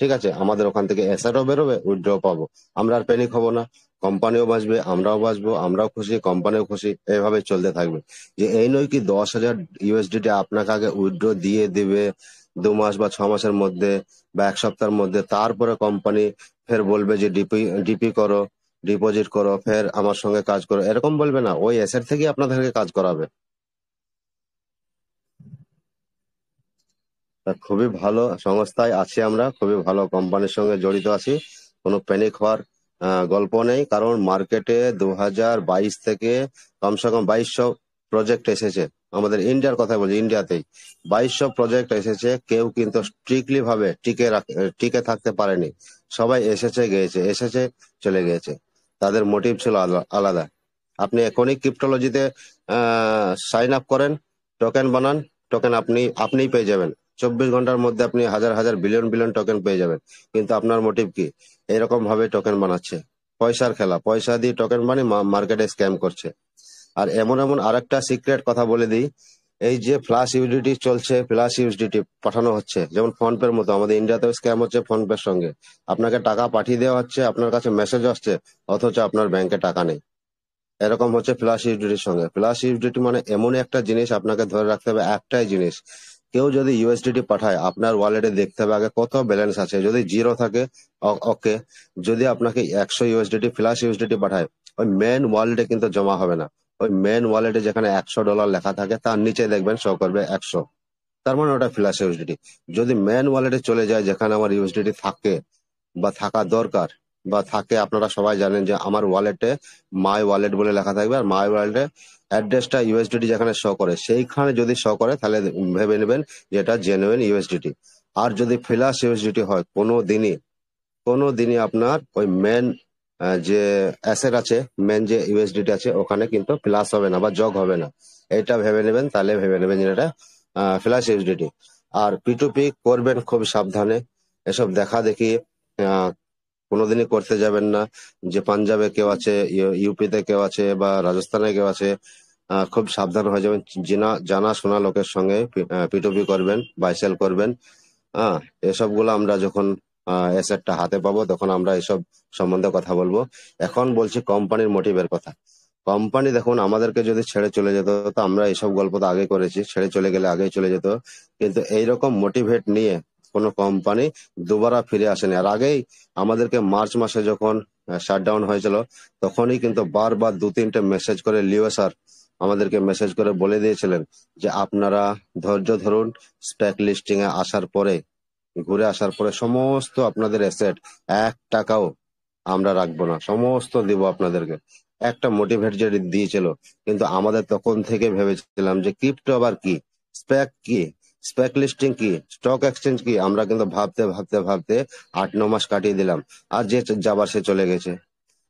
ঠিক আছে, আমাদের ওখান থেকে অ্যাসেটও বেরোবে, উইথড্র পাবো, আমরা আর প্যানিক হবো না। কোম্পানিও বাঁচবে, আমরাও বাঁচবো, আমরাও খুশি, কোম্পানিও খুশি, এইভাবে চলতে থাকবে। যে এই নয় কি 10,000 USDT আপনাকে আগে উইথড্র দিয়ে দিবে, 2 মাস বা 6 মাসের মধ্যে বা 1 সপ্তাহের মধ্যে, তারপরে কোম্পানি ফের বলবে যে ডিপি করো, ডিপোজিট করো, ফের আমার সঙ্গে কাজ করো, এরকম বলবে না, ওই অ্যাসেট থেকেই আপনাদেরকে কাজ করাবে। তা খুবই ভালো সংস্থায় আছি আমরা, খুবই ভালো কোম্পানির সঙ্গে জড়িত আছি, কোনো প্যানিক হওয়ার গল্প নেই। কারণ মার্কেটে 2022 থেকে কমসে কম 2200 প্রজেক্ট এসেছে, আমাদের ইন্ডিয়ার কথা বলছি, ইন্ডিয়াতেই 2200 প্রজেক্ট এসেছে। কেউ কিন্তু স্ট্রিক্টলি ভাবে টিকে থাকতে পারেনি। সবাই এসেছে গিয়েছে, এসেছে চলে গিয়েছে, তাদের মোটিভ ছিল আলাদা। আপনি এখনই ক্রিপ্টোলজিতে সাইন আপ করেন, টোকেন বানান, টোকেন আপনিই পেয়ে যাবেন। 24 ঘন্টার মধ্যে আপনি হাজার হাজার বিলিয়ন বিলিয়ন টোকেন পেয়ে যাবেন। কিন্তু আপনার মোটিভ কি? এরকম ভাবে টোকেন বানাচ্ছে, পয়সার খেলা, পয়সা দিয়ে টোকেন বানিয়ে মার্কেটে স্ক্যাম করছে। আর এমন এমন আরেকটা সিক্রেট কথা বলে দিই, এই যে ফ্ল্যাশ ইউডিটি চলছে, ফ্ল্যাশ ইউডিটি পাঠানো হচ্ছে, যেমন ফোন পের মতো আমাদের ইন্ডিয়াতেও স্ক্যাম হচ্ছে ফোন পের সঙ্গে। আপনাকে টাকা পাঠিয়ে দেওয়া হচ্ছে, আপনার কাছে মেসেজ আসছে, অথচ আপনার ব্যাংকে টাকা নেই। এরকম হচ্ছে ফ্ল্যাশ ইউডিটির সঙ্গে। ফ্ল্যাশ ইউডিটি মানে এমন একটা জিনিস, আপনাকে ধরে রাখতে হবে একটাই জিনিস, কেউ যদি ইউএসডিটি পাঠায় আপনার ওয়ালেটে দেখতে হবে আগে কত ব্যালেন্স আছে। যদি জিরো থাকে ওকে, যদি আপনাকে 100 ইউএসডিটি ফ্ল্যাশ ইউএসডিটি পাঠায়, ওই মেন ওয়ালেটে কিন্তু জমা হবে না। ওই মেন ওয়ালেটে যেখানে $100 লেখা থাকে তার নিচে দেখবেন শো করবে 100, তার মানে ওটা ফ্ল্যাশ ইউএসডিটি। যদি মেন ওয়ালেটে চলে যায় যেখানে আমার ইউএসডিটি থাকে বা থাকা দরকার বা থাকে, আপনারা সবাই জানেন যে আমার ওয়ালেটে মাই ওয়ালেট বলে লেখা থাকবে, আর মাই ওয়ালেটে অ্যাড্রেসটা ইউএসডিটি যেখানে শো করে, সেইখানে যদি শো করে তাহলে ভেবে নেবেন যে এটা জেনুইন ইউএসডিটি। আর যদি ফ্ল্যাশ ইউএসডিটি হয়, কোনো দিনই আপনার ওই মেন যে অ্যাসেট আছে, মেন যে ইউএসডিটি আছে, ওখানে কিন্তু ফ্ল্যাশ হবে না বা জগ হবে না। এটা ভেবে নেবেন, তাহলে ভেবে নেবেন যে এটা ফ্ল্যাশ ইউএসডিটি। আর P2P করবেন খুব সাবধানে, এসব দেখা দেখি কোনোদিনই করতে যাবেন না। যে পাঞ্জাবে কেউ আছে, ইউপিতে কেউ আছে বা রাজস্থানে কেউ আছে, খুব সাবধান হয়ে যাবেন। জানা শোনা লোকের সঙ্গে P2P করবেন, বাই সেল করবেন। হ্যাঁ, এসব গুলো আমরা যখন অ্যাসেটটা হাতে পাবো তখন আমরা এসব সম্বন্ধে কথা বলবো। এখন বলছি কোম্পানির মোটিভের কথা। কোম্পানি দেখুন আমাদেরকে যদি ছেড়ে চলে যেত, তো আমরা এইসব গল্প তো আগে করেছি, ছেড়ে চলে গেলে আগেই চলে যেত। কিন্তু এইরকম মোটিভেট নিয়ে কোনো কোম্পানি দুবারা ফিরে আসেনি। আর আগেই আমাদেরকে মার্চ মাসে যখন শাটডাউন হয়েছিল, তখনই কিন্তু বারবার 2-3টে মেসেজ করে লিও স্যার আমাদেরকে মেসেজ করে বলে দিয়েছিলেন যে আপনারা ধৈর্য ধরুন, স্টক লিস্টিং এ আসার পরে, ঘুরে আসার পরে সমস্ত আপনাদের অ্যাসেট 1 টাকাও আমরা রাখবো না, সমস্ত দিব আপনাদেরকে। একটা মোটিভেট যে দিয়েছিল। কিন্তু আমাদের তখন থেকে ভেবেছিলাম যে ক্রিপ্টো আবার কি, কি, স্পেক লিস্টিং কি, স্টক এক্সচেঞ্জ কি, আমরা কিন্তু ভাবতে ভাবতে ভাবতে 8-9 মাস কাটিয়ে দিলাম। আর যে যাবার সে চলে গেছে,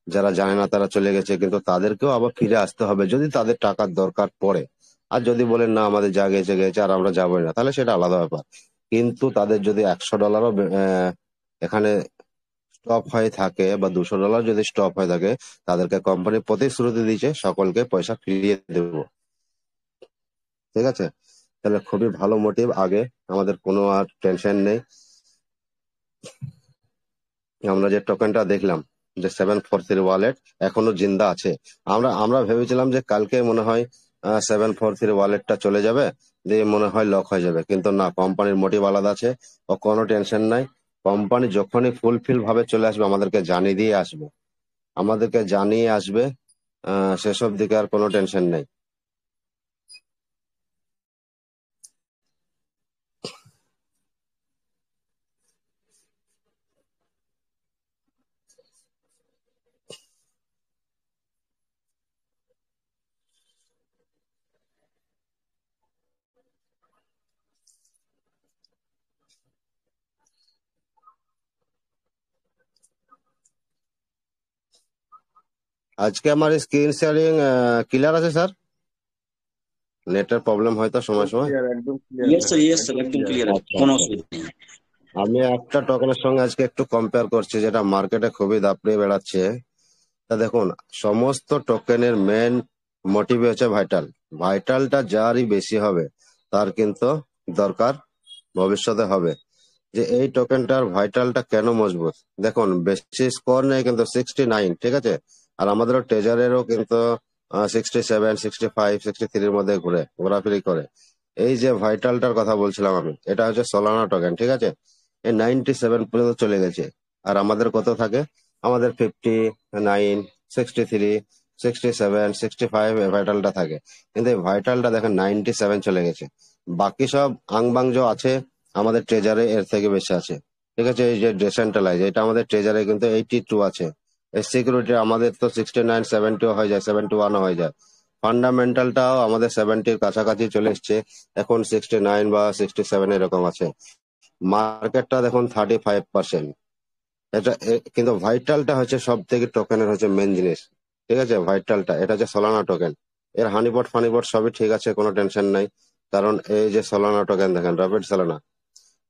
যারা জানে না তারা চলে গেছে। কিন্তু তাদেরকেও আবার ফিরে আসতে হবে যদি তাদের টাকার দরকার পড়ে। আর যদি বলেন না আমাদের যা গেছে গেছে আর আমরা যাবোই না, তাহলে সেটা আলাদা ব্যাপার। কিন্তু তাদের যদি $100ও এখানে স্টপ হয়ে থাকে বা $200 যদি স্টপ হয়ে থাকে, তাদেরকে কোম্পানি প্রতিশ্রুতি দিয়েছে সকলকে পয়সা ফিরিয়ে দেবো। ঠিক আছে, তাহলে খুবই ভালো মোটিভ। আগে আমাদের কোনো আর টেনশন নেই। আমরা যে টোকেনটা দেখলাম যে 743 ওয়ালেট এখনো জিন্দা আছে। আমরা ভেবেছিলাম যে কালকে মনে হয় 743 ওয়ালেটটা চলে যাবে, দিয়ে মনে হয় লক হয়ে যাবে। কিন্তু না, কোম্পানির মোটিভ আলাদা আছে। ও কোনো টেনশন নাই। কোম্পানি যখনই ফুলফিল ভাবে চলে আসবে আমাদেরকে জানিয়ে দিয়ে আসবে, আমাদেরকে জানিয়ে আসবে। সেসব দিকে আর কোনো টেনশন নেই। আজকে আমার স্ক্রিন শেয়ারিং ক্লিয়ার আছে স্যার? নেটের প্রবলেম হয়তো সময় সময়। একদম clear yes sir, sir, yes sir, একদম একদম ক্লিয়ার ক্লিয়ার আছে। আছে, আচ্ছা কোনো আচ্ছা, অসুবিধা নেই। আমি একটা টোকেনের সঙ্গে আজকে একটু কম্পেয়ার করছি যেটা মার্কেটে খুবই দাপড়িয়ে বেড়াচ্ছে। তা দেখুন, সমস্ত টোকেনের মেন মোটিভ হচ্ছে ভাইটাল। ভাইটালটা যারই বেশি হবে তার কিন্তু দরকার ভবিষ্যতে হবে। যে এই টোকেনটার ভাইটালটা কেন মজবুত, দেখুন বেশি স্কোর নেই কিন্তু 69, ঠিক আছে। আর আমাদেরও ট্রেজারেরও কিন্তু 67, 65, 63-র মধ্যে ঘোরাফেরি করে। এই যে ভাইটালটার কথা বলছিলাম আমি, এটা হচ্ছে সোলানা টোকেন, ঠিক আছে? এই 97 পর্যন্ত চলে গেছে। আর আমাদের কত থাকে? আমাদের 59, 63, 67, 65 ভাইটালটা থাকে। কিন্তু এই ভাইটালটা দেখেন 97 চলে গেছে। বাকি সব আংবাং যে আছে আমাদের ট্রেজারে এর থেকে বেশি আছে, ঠিক আছে? এই যে ডিসেন্ট্রালাইজ, এটা আমাদের ট্রেজারে কিন্তু 82 আছে। এই সিকিউরিটি আমাদের তো 69, 70 হয়ে যায়, 71 হয়ে যায়। ফান্ডামেন্টালটাও আমাদের 70-র কাছাকাছি চলে এসছে, এখন 69 বা 67 এরকম আছে। মার্কেটটা দেখুন 35%। কিন্তু ভাইটালটা হচ্ছে সব থেকে টোকেনের হচ্ছে মেন জিনিস, ঠিক আছে? ভাইটালটা এটা হচ্ছে সোলানা টোকেন। এর হানিপট ফানিপট সবই ঠিক আছে, কোনো টেনশন নাই। কারণ এই যে সোলানা টোকেন দেখেন, রবিট সোলানা,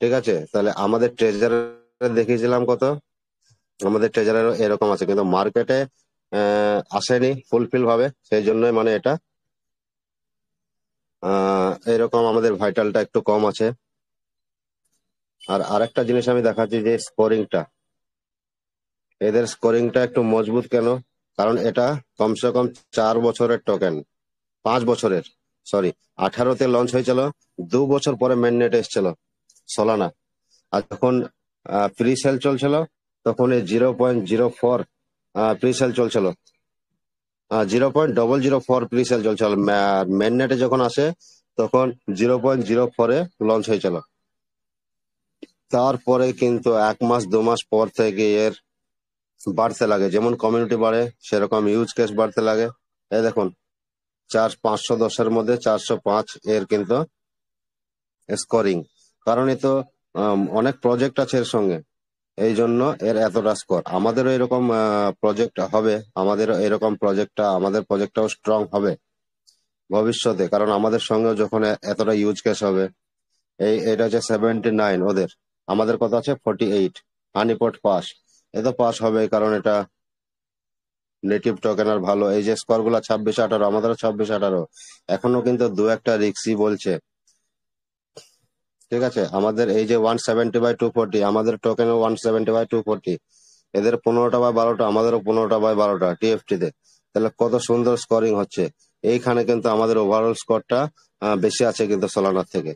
ঠিক আছে? তাহলে আমাদের ট্রেজারে দেখিয়েছিলাম কত, আমাদের ট্রেজারের এরকম আছে, কিন্তু মার্কেটে আসেনি ফুলফিল ভাবে, সেই জন্যই মানে এটা এরকম আমাদের ভাইটালটা একটু কম আছে। আর আরেকটা জিনিস আমি দেখাচ্ছি যে স্কোরিংটা, এদের স্কোরিংটা একটু মজবুত কেন? কারণ এটা কমসে কম 4 বছরের টোকেন, 5 বছরের, সরি, 18-তে লঞ্চ হয়েছিল, 2 বছর পরে মেননেট এসেছিল সোলানা। আর যখন প্রি সেল চলছিল তখন এই 0.04 প্রি সেল চলছিল, 0.004 প্রি সেল চলছিল। মেননেটে যখন আসে তখন 0.04-এ লঞ্চ হয়েছিল। তারপরে কিন্তু 1 মাস 2 মাস পর থেকে এর বাড়তে লাগে, যেমন কমিউনিটি বাড়ে সেরকম ইউজ কেস বাড়তে লাগে। এই দেখুন 510-এর মধ্যে 405 এর কিন্তু স্কোরিং। কারণ এ তো অনেক প্রজেক্ট আছে এর সঙ্গে, এই জন্য এর এতটা স্কোর। আমাদেরও এরকম প্রজেক্ট হবে, আমাদেরও এরকম আমাদের প্রজেক্টটাও স্ট্রং হবে ভবিষ্যতে, কারণ আমাদের সঙ্গে যখন এতটা ইউজ কেস হবে। এটা হচ্ছে 79 ওদের, আমাদের কত আছে 48। হানিপট পাস, এ তো পাস হবে, কারণ এটা নেটিভ টোকেন আর ভালো। এই যে স্কোর গুলা 26-18, আমাদেরও 26-18, এখনো কিন্তু দু একটা রিক্সি বলছে, ঠিক আছে? আমাদের এই যে 170/240, আমাদের টোকেনও 170/240, এদের 15টা/12টা, আমাদেরও 15টা/12টা টিএফটি তে। তাহলে কত সুন্দর স্কোরিং হচ্ছে। এইখানে কিন্তু আমাদের ওভারঅল স্কোরটা বেশি আছে কিন্তু সোলানার থেকে।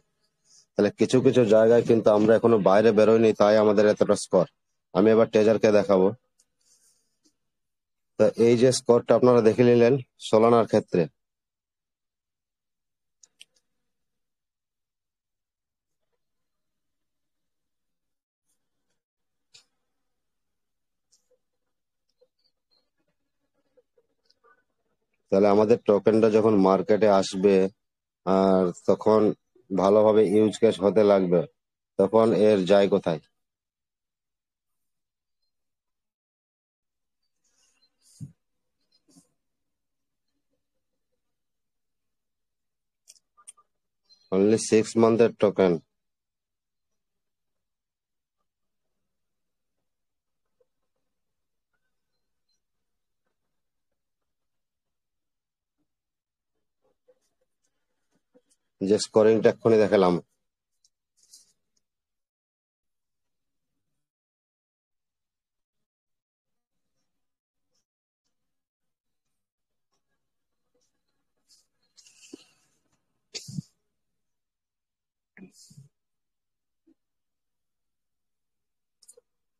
তাহলে কিছু কিছু জায়গায় কিন্তু আমরা এখনো বাইরে বেরোইনি, তাই আমাদের এতটা স্কোর। আমি এবার ট্রেজারকে দেখাবো। তো এই যে স্কোরটা আপনারা দেখে নিলেন সোলানার ক্ষেত্রে। তাহলে আমাদের টোকেনটা যখন মার্কেটে আসবে আর তখন ভালোভাবে ইউজ কেস হতে লাগবে, তখন এর যায় কোথায়? অনলি 6 মান্থের টোকেন। যে স্কোরিংটা এক্ষুনি দেখালাম,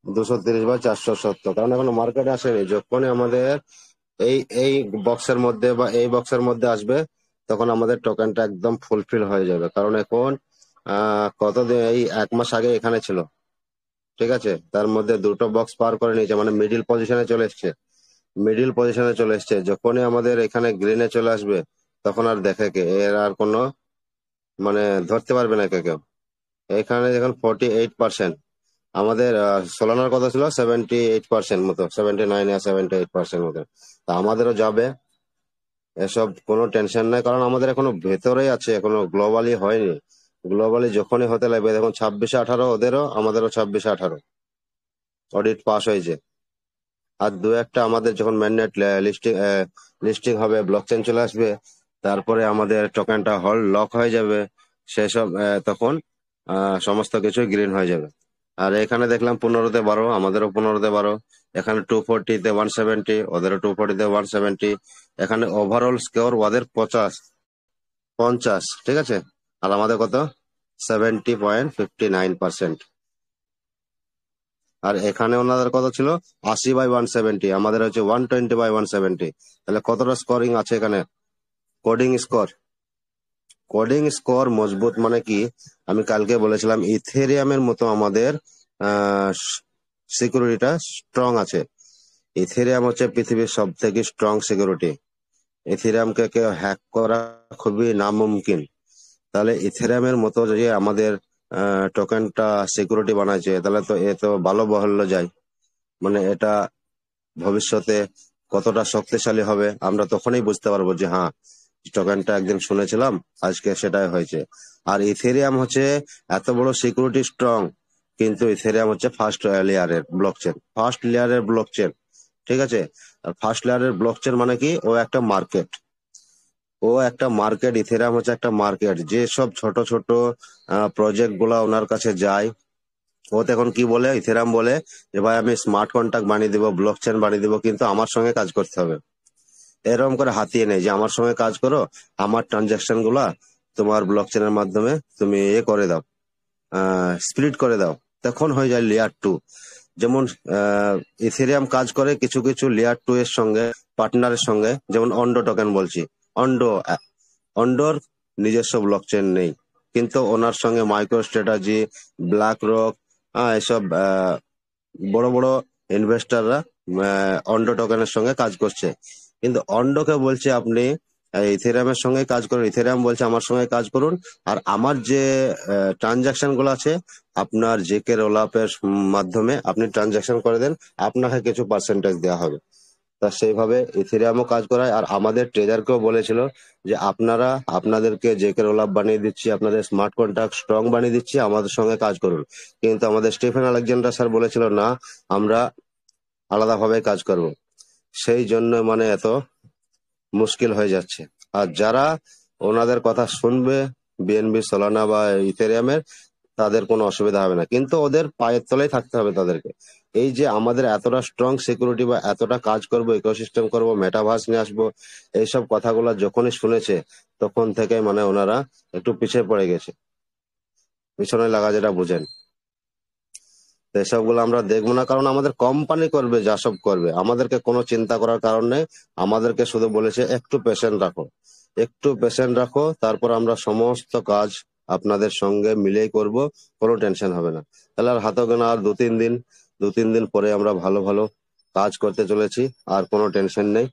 $230/470, কারণ এখনো মার্কেটে আসেনি। যখনই আমাদের এই এই বক্সের মধ্যে বা এই বক্সের মধ্যে আসবে, তখন আমাদের টোকেনটা একদম ফুলফিল হয়ে যাবে। কারণ এখন কতদিন, এই 1 মাস আগে এখানে ছিল, ঠিক আছে? তার মধ্যে দুটো বক্স পার করে নিয়েছে, মানে মিডিল পজিশনে চলে এসছে। যখনই আমাদের এখানে গ্রিনে চলে আসবে, তখন আর দেখে কে, এর আর কোনো মানে ধরতে পারবে না কে কেউ। এখানে দেখুন 48%, আমাদের সোলানার কথা ছিল 78% মতো, 79 আর 78% মতো। তা আমাদেরও যাবে, এসব কোনো টেনশন নাই, কারণ আমাদের এখনো ভেতরেই আছে, এখনো গ্লোবালি হয়নি। গ্লোবালি যখনই হতে লাগবে, দেখুন 26-18 ওদেরও, আমাদেরও 26-18 অডিট পাস হয়েছে। আর দু একটা আমাদের যখন ম্যাননেট লিস্টিং হবে, ব্লকচেন চলে আসবে, তারপরে আমাদের টোকেনটা লক হয়ে যাবে, সেসব তখন সমস্ত কিছু গ্রিন হয়ে যাবে। আর এখানে দেখলাম 15-তে 12, আমাদেরও 15-তে 12। এখানে 240-তে 170, ওদেরও 240-তে 170। এখানে ওভারঅল স্কোর ওদের 50, ঠিক আছে? আর আমাদের কত 70.59%। আর এখানে ওনাদের কত ছিল 80/170, আমাদের হচ্ছে 120/170। তাহলে কতটা স্কোরিং আছে এখানে? কোডিং স্কোর, কোডিং স্কোর মজবুত মানে কি, আমি কালকে বলেছিলাম ইথেরিয়ামের মতো আমাদের সিকিউরিটিটা স্ট্রং আছে। ইথেরিয়াম হচ্ছে পৃথিবীর সব থেকে স্ট্রং সিকিউরিটি। ইথেরিয়ামকে কেউ হ্যাক করা খুবই নামুমকিন। তাহলে ইথেরিয়ামের মতো যদি আমাদের টোকেনটা সিকিউরিটি বানাইছে, তাহলে তো এ তো ভালো বহল্য যায়। মানে এটা ভবিষ্যতে কতটা শক্তিশালী হবে আমরা তখনই বুঝতে পারবো যে হ্যাঁ, টোকেনটা একদিন শুনেছিলাম, আজকে সেটাই হয়েছে। আর ইথেরিয়াম হচ্ছে এত বড় সিকিউরিটি স্ট্রং, কিন্তু ইথেরিয়াম হচ্ছে ফার্স্ট লেয়ারের ব্লকচেন, ফার্স্ট লেয়ারের ব্লকচেন। ঠিক আছে? আর ফার্স্ট লেয়ারের ব্লকচেন মানে কি, ও একটা মার্কেট, ও একটা মার্কেট। ইথেরিয়াম হচ্ছে একটা মার্কেট। যে সব ছোট ছোট প্রজেক্ট গুলা ওনার কাছে যায়, ও তো এখন কি বলে, ইথেরিয়াম বলে যে ভাই আমি স্মার্ট কন্ট্রাক্ট বানিয়ে দিব, ব্লক চেন বানিয়ে দিব, কিন্তু আমার সঙ্গে কাজ করতে হবে। এরকম করে হাতিয়ে নেই যে আমার সঙ্গে কাজ করো, আমার ট্রানজাকশন গুলা তোমার ব্লক চেনের মাধ্যমে তুমি করে দাও, স্প্লিট করে দাও, তখন হয়ে যায় লেয়ার 2। যেমন ইথেরিয়াম কাজ করে কিছু কিছু লেয়ার 2 এর সঙ্গে, পার্টনারের সঙ্গে, যেমন অন্ডো টোকেন বলছি। অন্ডো, অন্ডোর নিজস্ব ব্লক চেন নেই, কিন্তু ওনার সঙ্গে মাইক্রো স্ট্র্যাটেজি, ব্ল্যাক রক, এসব বড় বড় ইনভেস্টররা অন্ডো টোকেনের সঙ্গে কাজ করছে। কিন্তু অন্ডোকে বলছে আপনি ইথেরিয়ামের সঙ্গে কাজ করুন, ইথেরিয়াম বলছে আমার সঙ্গে কাজ করুন, আর আমার যে ট্রানজাকশন গুলো আছে আপনার জেকে রোলআপের মাধ্যমে আপনি ট্রানজাকশন করে দেন, আপনাকে কিছু পার্সেন্টেজ দেওয়া হবে। তা সেইভাবে ইথেরিয়ামও কাজ করায়। আর আমাদের ট্রেজারকেও বলেছিল যে আপনারা, আপনাদেরকে জেকে রোলআপ বানিয়ে দিচ্ছি, আপনাদের স্মার্ট কন্ট্রাক্ট স্ট্রং বানিয়ে দিচ্ছি, আমাদের সঙ্গে কাজ করুন। কিন্তু আমাদের স্টিফেন আলেকজান্ডার স্যার বলেছিল না, আমরা আলাদাভাবে কাজ করব। সেই জন্য মানে এত মুশকিল হয়ে যাচ্ছে। আর যারা ওনাদের কথা শুনবে, বিএনবি, সোলানা বা ইথেরিয়ামের, তাদের কোনো অসুবিধা হবে না, কিন্তু ওদের পায়ের তলায় থাকতে হবে তাদেরকে। এই যে আমাদের এতটা স্ট্রং সিকিউরিটি বা এতটা কাজ করব, ইকোসিস্টেম করব, মেটাভার্স নিয়ে আসবো, এইসব কথাগুলো যখনই শুনেছে তখন থেকে মানে ওনারা একটু পিছিয়ে পড়ে গেছে, পিছনে লাগা যেটা বুঝেন। তো এসবগুলো আমরা দেখবো না, কারণ আমাদের কোম্পানি করবে যা সব করবে, আমাদেরকে কোনো চিন্তা করার কারণ নেই। আমাদেরকে শুধু বলেছে একটু পেশেন্ট রাখো, একটু পেশেন্ট রাখো, তারপর আমরা সমস্ত কাজ আপনাদের সঙ্গে মিলেই করব, কোনো টেনশন হবে না। তাহলে আর হাতে গোনা আর 2-3 দিন, 2-3 দিন পরে আমরা ভালো ভালো কাজ করতে চলেছি, আর কোনো টেনশন নেই।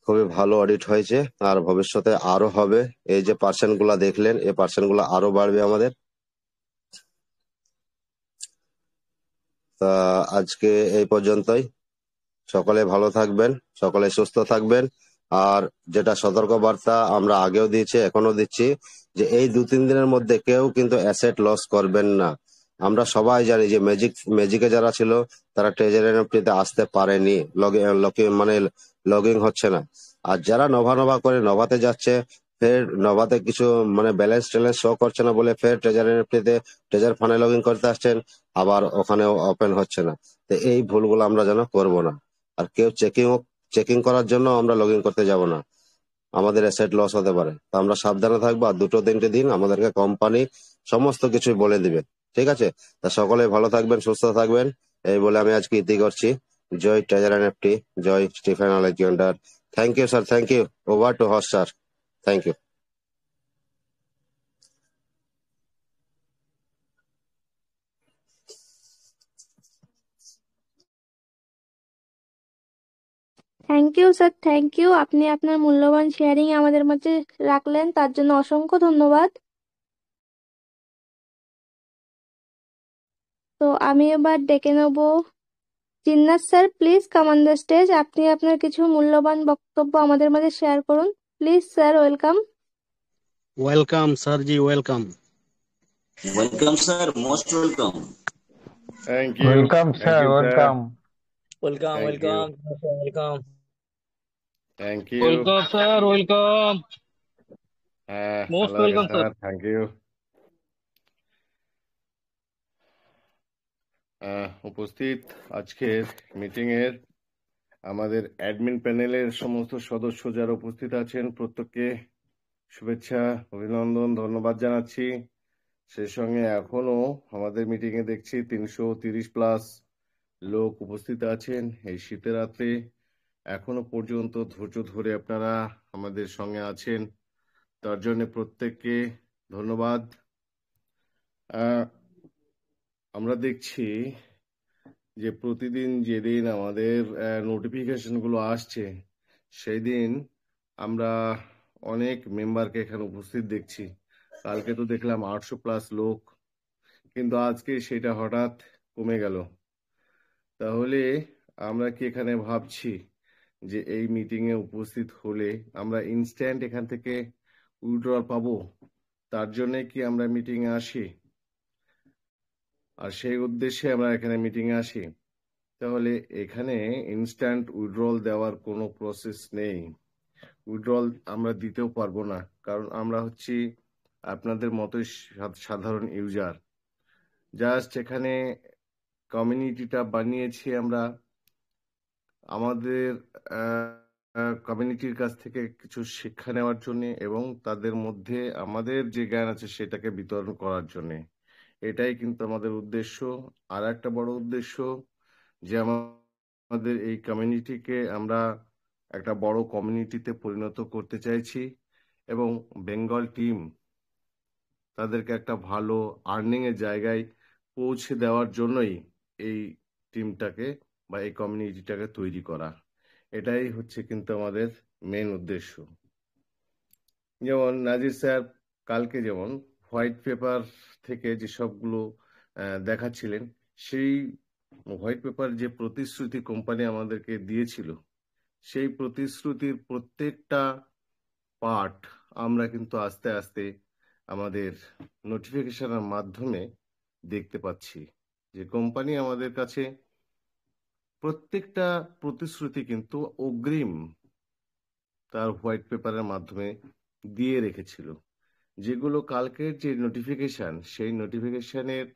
খুবই ভালো অডিট হয়েছে, আর ভবিষ্যতে আরো হবে। এই যে পার্সেন্ট গুলা দেখলেন, এই পার্সেন্ট গুলা আরো বাড়বে আমাদের। তা আজকে এই পর্যন্তই। সকলে ভালো থাকবেন, সকলে সুস্থ থাকবেন। আর যেটা সতর্ক বার্তা আমরা আগেও দিয়েছি, এখনো দিচ্ছি, যে এই 2-3 দিনের মধ্যে কেউ কিন্তু অ্যাসেট লস করবেন না। আমরা সবাই জানি যে ম্যাজিকে যারা ছিল তারা ট্রেজারি এনএফটিতে আসতে পারেনি, মানে লগইন হচ্ছে না। আর যারা নভা নভা করে নভাতে যাচ্ছে, ফের নভাতে কিছু মানে ব্যালেন্স ট্যালেন্স শো করছে না বলে ফের ট্রেজারি এনএফটিতে, ট্রেজার ফান্ডে লগ ইন করতে আসছেন, আবার ওখানেও ওপেন হচ্ছে না। তো এই ভুলগুলো আমরা যেন করবো না। আর কেউ চেকিং করার জন্য আমরা লগ ইন করতে যাব না, আমাদের অ্যাসেট লস হতে পারে। তো আমরা সাবধানে থাকবো। আর 2-3টে দিন আমাদেরকে কোম্পানি সমস্ত কিছুই বলে দিবে। ঠিক আছে? তা সকলে ভালো থাকবেন, সুস্থ থাকবেন, এই বলে আমি আজকে ইতি করছি। জয় ট্রেজার এনএফটি, জয় Stephen Alexander. Thank you sir, thank you. Over to host sir. Thank you. Thank you sir, thank you. আপনি আপনার মূল্যবান শেয়ারিং আমাদের মাঝে রাখলেন, তার জন্য অসংখ্য ধন্যবাদ। তো আমি এবার ডেকে নেব Jinnat sir, please come on the stage. আপনি আপনার কিছু মূল্যবান বক্তব্য আমাদের মাঝে শেয়ার করুন, please sir, welcome. Welcome sir ji, welcome. Welcome sir, most welcome. Thank you, welcome thank sir, you sir, welcome. Welcome, thank you, welcome, welcome. Thank you. Welcome sir, welcome, হ্যাঁ, most ভালো লাগে welcome sir. Sir, thank you. উপস্থিত আজকের meeting এর আমাদের admin প্যানেলের সমস্ত সদস্য যারা উপস্থিত আছেন, প্রত্যেককে শুভেচ্ছা, অভিনন্দন, ধন্যবাদ জানাচ্ছি। সেই সঙ্গে এখনো আমাদের মিটিং এ দেখছি 330+ লোক উপস্থিত আছেন এই শীতের রাত্রে। এখনো পর্যন্ত ধৈর্য ধরে আপনারা আমাদের সঙ্গে আছেন, তার জন্য প্রত্যেককে ধন্যবাদ। আহ, আমরা দেখছি যে প্রতিদিন যেদিন আমাদের নোটিফিকেশন গুলো আসছে সেই দিন আমরা অনেক মেম্বারকে এখানে উপস্থিত দেখছি। কালকে তো দেখলাম 800+ লোক, কিন্তু আজকে সেটা হঠাৎ কমে গেল। তাহলে আমরা কি এখানে ভাবছি যে এই মিটিং এ উপস্থিত হলে আমরা ইনস্ট্যান্ট এখান থেকে উইথড্রল পাবো? তার জন্য কি আমরা মিটিং এ আসি? আর সেই উদ্দেশ্যে আমরা এখানে মিটিং এ আসি? তাহলে এখানে ইনস্ট্যান্ট উইথড্রল দেওয়ার কোনো প্রসেস নেই। উইথড্রল আমরা দিতেও পারবো না, কারণ আমরা হচ্ছি আপনাদের মতোই সাধারণ ইউজার। জাস্ট এখানে কমিউনিটিটা বানিয়েছি আমরা আমাদের কমিউনিটির কাছ থেকে কিছু শিক্ষা নেওয়ার জন্য এবং তাদের মধ্যে আমাদের যে জ্ঞান আছে সেটাকে বিতরণ করার জন্য। এটাই কিন্তু আমাদের উদ্দেশ্য। আর একটা বড় উদ্দেশ্য যে আমাদের এই কমিউনিটিকে আমরা একটা বড় কমিউনিটিতে পরিণত করতে চাইছি এবং বেঙ্গল টিম তাদেরকে একটা ভালো আর্নিং এর জায়গায় পৌঁছে দেওয়ার জন্যই এই টিমটাকে বা এই কমিউনিটিটাকে তৈরি করা। এটাই হচ্ছে কিন্তু আমাদের মেন উদ্দেশ্য। যেমন নাজির স্যার কালকে যেমন হোয়াইট পেপার থেকে যে সবগুলো দেখাচ্ছিলেন, সেই হোয়াইট পেপার যে প্রতিশ্রুতি কোম্পানি আমাদেরকে দিয়েছিল, সেই প্রতিশ্রুতির প্রত্যেকটা পার্ট আমরা কিন্তু আস্তে আস্তে আমাদের নোটিফিকেশনের মাধ্যমে দেখতে পাচ্ছি যে কোম্পানি আমাদের কাছে প্রত্যেকটা প্রতিশ্রুতি কিন্তু অগ্রিম তার হোয়াইট পেপারের মাধ্যমে দিয়ে রেখেছিল। যেগুলো কালকের যে নোটিফিকেশন, সেই নোটিফিকেশনের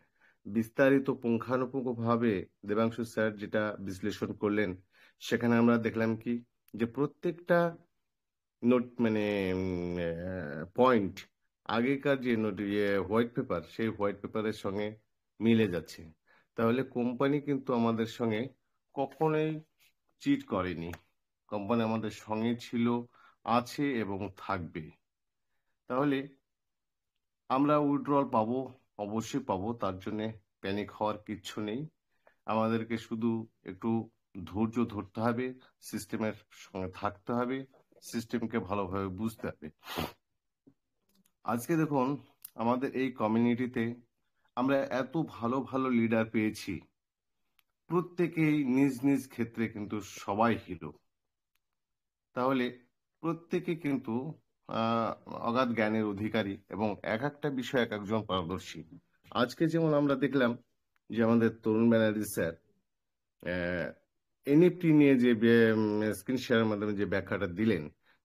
বিস্তারিত পুঙ্খানুপুঙ্খ ভাবে দেবাংশু স্যার যেটা বিশ্লেষণ করলেন, সেখানে আমরা দেখলাম কি যে প্রত্যেকটা নোট মানে পয়েন্ট আগেকার যে হোয়াইট পেপার, সেই হোয়াইট পেপারের সঙ্গে মিলে যাচ্ছে। তাহলে কোম্পানি কিন্তু আমাদের সঙ্গে কখনোই চিট করেনি। কোম্পানি আমাদের সঙ্গে ছিল, আছে এবং থাকবে। তাহলে আমরা উইথড্রল পাবো, অবশ্যই পাবো, তার জন্য প্যানিক হওয়ার কিচ্ছু নেই। আমাদেরকে শুধু একটু ধৈর্য ধরতে হবে, সিস্টেমের সঙ্গে থাকতে হবে, সিস্টেমকে ভালোভাবে বুঝতে হবে। আজকে দেখুন আমাদের এই কমিউনিটিতে আমরা এত ভালো ভালো লিডার পেয়েছি, প্রত্যেকেই নিজ নিজ ক্ষেত্রে কিন্তু সবাই হিরো। তাহলে প্রত্যেকে কিন্তু আহ অগাধ জ্ঞানের অধিকারী এবং এক একটা বিষয় এক একজন পারদর্শী। আজকে যেমন আমরা দেখলাম যে আমাদের তরুণ ব্যানার্জি স্যার এনএফটি নিয়ে যে স্ক্রিন শেয়ারের মাধ্যমে যে ব্যাখ্যাটা দিলেন,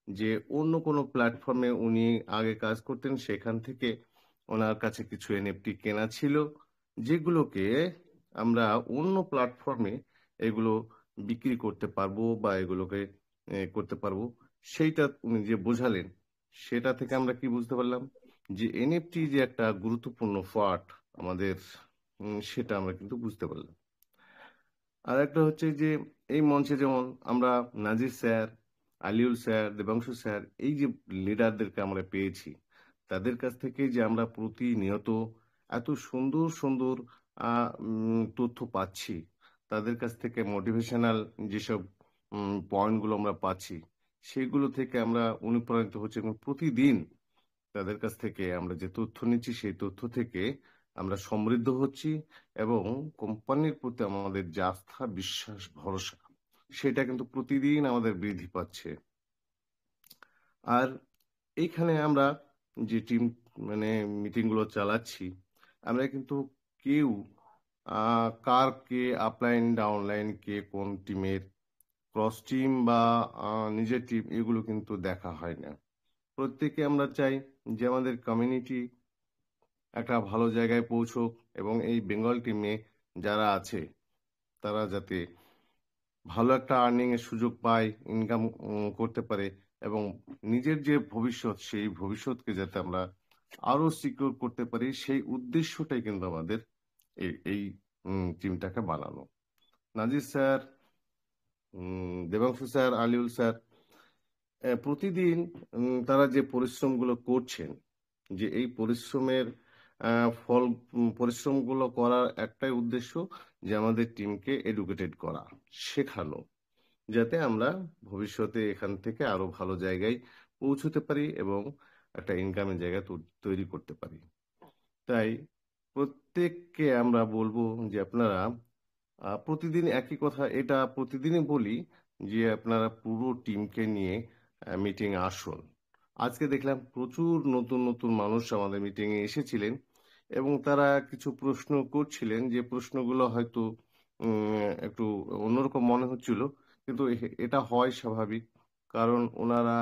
যে অন্য কোনো প্ল্যাটফর্মে উনি আগে কাজ করতেন, সেখান থেকে ওনার কাছে কিছু এনএফটি কেনা ছিল, যেগুলোকে আমরা অন্য প্ল্যাটফর্মে এগুলো বিক্রি করতে পারবো বা এগুলোকে করতে পারবো। সেইটা উনি যে বোঝালেন, সেটা থেকে আমরা কি বুঝতে পারলাম যে এনএফটি যে একটা গুরুত্বপূর্ণ পার্ট আমাদের, সেটা আমরা কিন্তু বুঝতে পারলাম। আর একটা হচ্ছে যে এই মঞ্চে যেমন আমরা নাজির স্যার, আলিউল স্যার, দেবাংশু স্যার, এই যে লিডারদেরকে আমরা পেয়েছি, তাদের কাছ থেকে যে আমরা প্রতিনিয়ত এত সুন্দর সুন্দর তথ্য পাচ্ছি, তাদের কাছ থেকে মোটিভেশনাল যেসব পয়েন্টগুলো আমরা পাচ্ছি, সেগুলো থেকে আমরা অনুপ্রাণিত হচ্ছে এবং প্রতিদিন তাদের কাছ থেকে আমরা যে তথ্য নিচ্ছি, সেই তথ্য থেকে আমরা সমৃদ্ধ হচ্ছি এবং কোম্পানির প্রতি আমাদের যে আস্থা, বিশ্বাস, ভরসা, সেটা কিন্তু প্রতিদিন আমাদের বৃদ্ধি পাচ্ছে। আর এইখানে আমরা যে টিম মানে মিটিং গুলো চালাচ্ছি, আমরা কিন্তু কেউ কার কে আপলাইন ডাউনলাইন, কে কোন টিমের ক্রস টিম বা নিজের টিম, এগুলো কিন্তু দেখা হয় না। প্রত্যেকে আমরা চাই যে আমাদের কমিউনিটি একটা ভালো জায়গায় পৌঁছুক এবং এই বেঙ্গল টিমে যারা আছে তারা যাতে ভালো একটা আর্নিং এর সুযোগ পায়, ইনকাম করতে পারে, এবং নিজের যে ভবিষ্যৎ সেই ভবিষ্যৎকে যাতে আমরা আরো সিকিউর করতে পারি সেই উদ্দেশ্যটাই কিন্তু আমাদের এই টিমটাকে বানানো। নাজির স্যার, দেবাংশু স্যার, আলিউল স্যার, প্রতিদিন তারা যে পরিশ্রমগুলো করছেন, যে এই পরিশ্রমের ফল, পরিশ্রমগুলো করার একটাই উদ্দেশ্য যে আমাদের টিমকে এডুকেটেড করা, শেখানো, যাতে আমরা ভবিষ্যতে এখান থেকে আরো ভালো জায়গায় পৌঁছতে পারি এবং একটা ইনকামের জায়গা তৈরি করতে পারি। তাই প্রত্যেককে আমরা বলবো যে আপনারা প্রতিদিন একই কথা, এটা প্রতিদিনই বলি যে আপনারা পুরো টিমকে নিয়ে মিটিং আসুন। আজকে দেখলাম প্রচুর নতুন নতুন মানুষ আমাদের মিটিং এ এসেছিলেন এবং তারা কিছু প্রশ্ন করছিলেন, যে প্রশ্নগুলো হয়তো একটু অন্যরকম মনে হচ্ছিল, কিন্তু এটা হয় স্বাভাবিক, কারণ ওনারা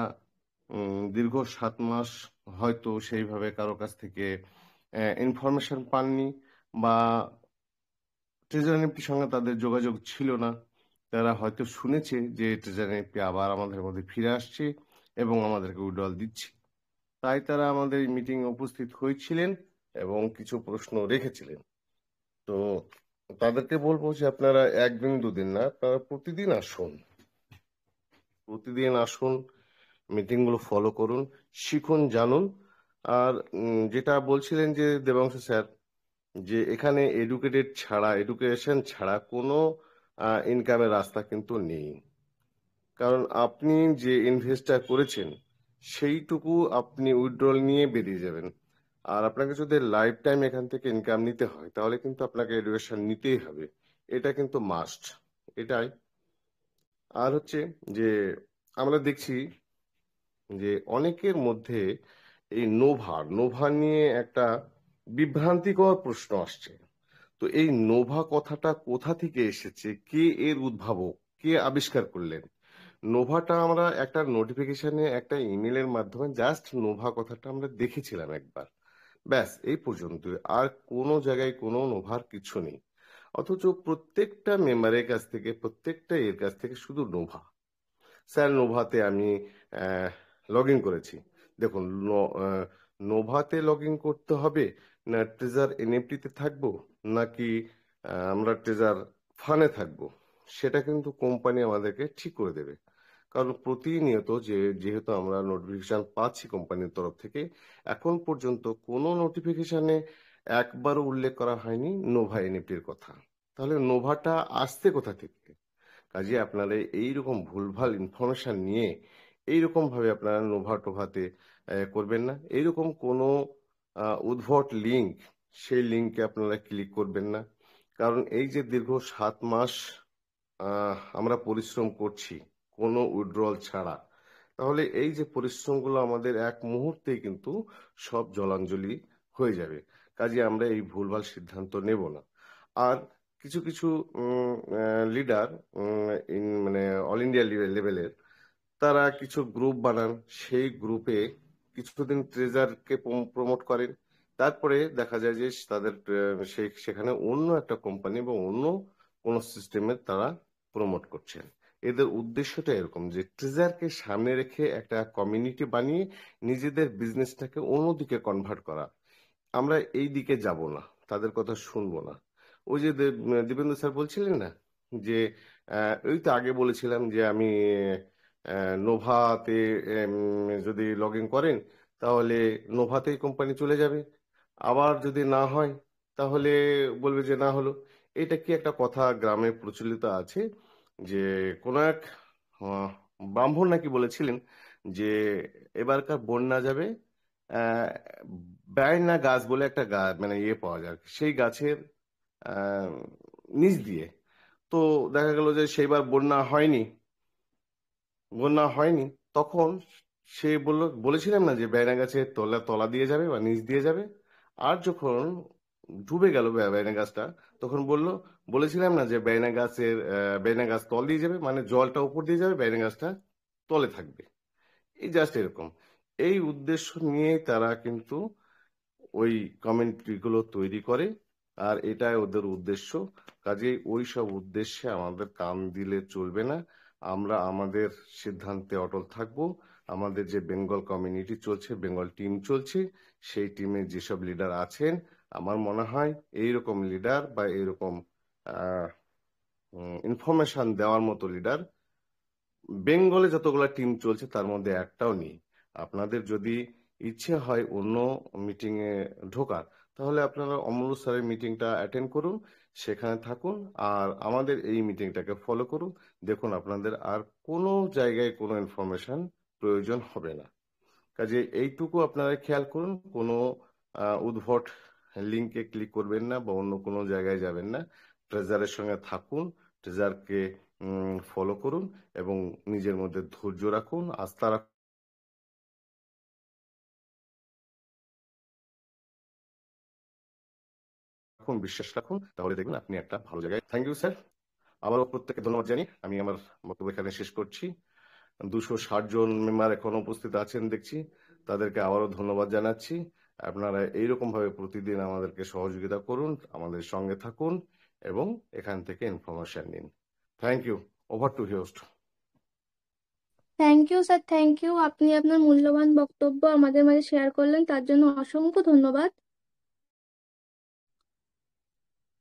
দীর্ঘ 7 মাস হয়তো সেইভাবে কারো কাছ থেকে ইনফরমেশন পাননি, বা ট্রেজারি নিফটির সঙ্গে তাদের যোগাযোগ ছিল না। তারা হয়তো শুনেছে যে ট্রেজারি নিফটি আবার আমাদের মধ্যে ফিরে আসছে এবং আমাদেরকে উইথড্রল দিচ্ছে, তাই তারা আমাদের মিটিং এ উপস্থিত হয়েছিলেন এবং কিছু প্রশ্ন রেখেছিলেন। তো তাদেরকে বলবো যে আপনারা একদিন দুদিন না, আপনারা প্রতিদিন আসুন, প্রতিদিন আসুন, মিটিং গুলো ফলো করুন, শিখুন, জানুন। আর যেটা বলছিলেন যে দেবাংশু স্যার, যে এখানে এডুকেশন ছাড়া কোনো ইনকামের রাস্তা কিন্তু নেই। কারণ আপনি যে ইনভেস্টটা করেছেন সেইটুকু আপনি উইথড্রল নিয়ে বেরিয়ে যাবেন, আর আপনাকে যদি লাইফ টাইম এখান থেকে ইনকাম নিতে হয় তাহলে কিন্তু আপনাকে এডুকেশন নিতেই হবে, এটা কিন্তু মাস্ট, এটাই। আর হচ্ছে যে আমরা দেখছি যে অনেকের মধ্যে এই নোভা নিয়ে একটা বিভ্রান্তিকর প্রশ্ন আসছে। তো এই নোভা কথাটা কোথা থেকে এসেছে, কে এর উদ্ভাবক, কে আবিষ্কার করলেন? নোভাটা আমরা একটা নোটিফিকেশনে, একটা ইমেলের মাধ্যমে জাস্ট নোভা কথাটা আমরা দেখেছিলাম একবার, ব্যাস এই পর্যন্ত। আর কোনো জায়গায় কোনো নোভার কিছু নেই, অথচ প্রত্যেকটা মেম্বারের কাছ থেকে, প্রত্যেকটা এর কাছ থেকে শুধু নোভা। স্যার নোভাতে আমি লগ ইন করেছি। দেখুন, নোভাতে লগ ইন করতে হবে না ট্রেজার এনএফটিতে থাকবো, নাকি আমরা ট্রেজার ফানে থাকবো, সেটা কিন্তু কোম্পানি আমাদেরকে ঠিক করে দেবে। কারণ প্রতিনিয়ত যেহেতু আমরা নোটিফিকেশন পাচ্ছি কোম্পানির তরফ থেকে, এখন পর্যন্ত কোনো নোটিফিকেশনে একবারও উল্লেখ করা হয়নি নোভা এনএফটির কথা। তাহলে নোভাটা আসছে কোথা থেকে? কাজে আপনারা এইরকম ভুলভাল ইনফরমেশন নিয়ে এইরকম ভাবে আপনারা নোভা টোভাতে করবেন না। এইরকম কোনো উদ্ভট লিঙ্ক, সেই লিঙ্কে আপনারা ক্লিক করবেন না। কারণ এই যে দীর্ঘ 7 মাস আমরা পরিশ্রম করছি কোনো উইথড্রল ছাড়া, তাহলে এই যে পরিশ্রমগুলো আমাদের এক মুহূর্তেই কিন্তু সব জলাঞ্জলি হয়ে যাবে। কাজে আমরা এই ভুলভাল সিদ্ধান্ত নেব না। আর কিছু কিছু লিডার, মানে অল ইন্ডিয়া লেভেলের, তারা কিছু গ্রুপ বানান, সেই গ্রুপে কিছুদিন ট্রেজারকে প্রমোট করেন, তারপরে দেখা যায় যে তাদের সেখানে অন্য একটা কোম্পানি বা অন্য কোন সিস্টেমের তারা প্রমোট করছেন। এদের উদ্দেশ্যটা এরকম যে ট্রেজারকে সামনে রেখে একটা কমিউনিটি বানিয়ে নিজেদের বিজনেসটাকে অন্যদিকে কনভার্ট করা। আমরা এই দিকে যাব না, তাদের কথা শুনবো না। ওই যে দীপেন্দ্র স্যার বলছিলেন না যে ওই তো আগে বলেছিলাম যে আমি নোভাতে যদি লগ ইন করেন তাহলে নোভাতেই কোম্পানি চলে যাবে, আবার যদি না হয় তাহলে বলবে যে না হলো। এটা কি একটা কথা গ্রামে প্রচলিত আছে যে কোন এক আহ, ব্রাহ্মণ নাকি বলেছিলেন যে এবারকার বন্যা যাবে আহ বেয়না গাছ বলে একটা গাছ, মানে ইয়ে পাওয়া যায়, সেই গাছের আহ নিচ দিয়ে। তো দেখা গেল যে সেইবার বন্যা হয়নি। তখন সে বলেছিলাম না যে বেয়না গাছের তলা তলা দিয়ে যাবে বা নিচ দিয়ে যাবে। আর যখন ডুবে গেল বেয়না গাছটা, তখন বলেছিলাম না যে বেয়না গাছ তল দিয়ে যাবে, মানে জলটা উপর দিয়ে যাবে, বেয়না গাছটা তলে থাকবে। এই জাস্ট এরকম এই উদ্দেশ্য নিয়ে তারা কিন্তু ওই কমেন্ট্রি গুলো তৈরি করে, আর এটাই ওদের উদ্দেশ্য। কাজেই ওই সব উদ্দেশ্যে আমাদের কান দিলে চলবে না। আমরা আমাদের সিদ্ধান্তে অটল থাকব। আমাদের যে বেঙ্গল কমিউনিটি চলছে, বেঙ্গল টিম চলছে, সেই টিমে যেসব লিডার আছেন, আমার মনে হয় এইরকম লিডার বা এইরকম ইনফরমেশন দেওয়ার মতো লিডার বেঙ্গলে যতগুলো টিম চলছে তার মধ্যে একটাও নেই। আপনাদের যদি ইচ্ছে হয় অন্য মিটিং এ ঢোকার, তাহলে আপনারা অমল স্যারের মিটিংটা অ্যাটেন্ড করুন, সেখানে থাকুন, আর আমাদের এই মিটিংটাকে ফলো করুন। দেখুন আপনাদের আর কোনো জায়গায় কোনো ইনফরমেশন প্রয়োজন হবে না। কাজে এইটুকু আপনারা খেয়াল করুন, কোনো উদ্ভট লিঙ্কে ক্লিক করবেন না বা অন্য কোনো জায়গায় যাবেন না। ট্রেজারের সঙ্গে থাকুন, ট্রেজারকে ফলো করুন এবং নিজের মধ্যে ধৈর্য রাখুন, আস্থা রাখুন, বিশ্বাস রাখুন, তাহলে দেখবেন আপনি একটা ভালো জায়গায়। থ্যাংক ইউ স্যার, আবারও প্রত্যেককে ধন্যবাদ জানিয়ে আমি আমার বক্তব্য এখানে শেষ করছি। 260 জন মেম্বার এখন উপস্থিত আছেন দেখছি, তাদেরকে আবারও ধন্যবাদ জানাচ্ছি। আপনারা এইরকম ভাবে প্রতিদিন আমাদেরকে সহযোগিতা করুন, আমাদের সঙ্গে থাকুন এবং এখান থেকে ইনফরমেশন নিন। Thank you, over to host. Thank you sir, thank you. আপনি আপনার মূল্যবান বক্তব্য আমাদের মাঝে শেয়ার করলেন, তার জন্য অসংখ্য ধন্যবাদ।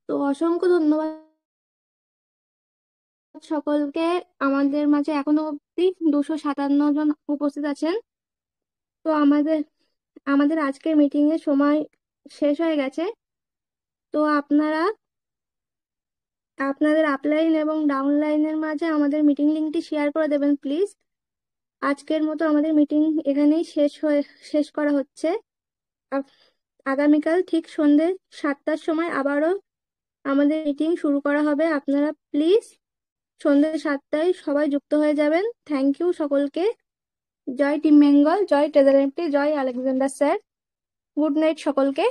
তো অসংখ্য ধন্যবাদ সকলকে। আমাদের মাঝে এখনো অব্দি 257 জন উপস্থিত আছেন। তো আমাদের আমাদের আজকের মিটিং এর সময় শেষ হয়ে গেছে। তো আপনারা আপনাদের আপলাইন এবং ডাউনলাইনের মাঝে আমাদের মিটিং লিংকটি শেয়ার করে দেবেন প্লিজ। আজকের মতো আমাদের মিটিং এখানেই শেষ করা হচ্ছে। আগামীকাল ঠিক সন্ধ্যে 7টার সময় আবারও আমাদের মিটিং শুরু করা হবে। আপনারা প্লিজ সন্ধ্যে 7টায় সবাই যুক্ত হয়ে যাবেন। থ্যাংক ইউ সকলকে। জয় টিম বেঙ্গল, জয় ট্রেজার এমপি, জয় আলেকজান্ডার স্যার। গুড নাইট সকলকে।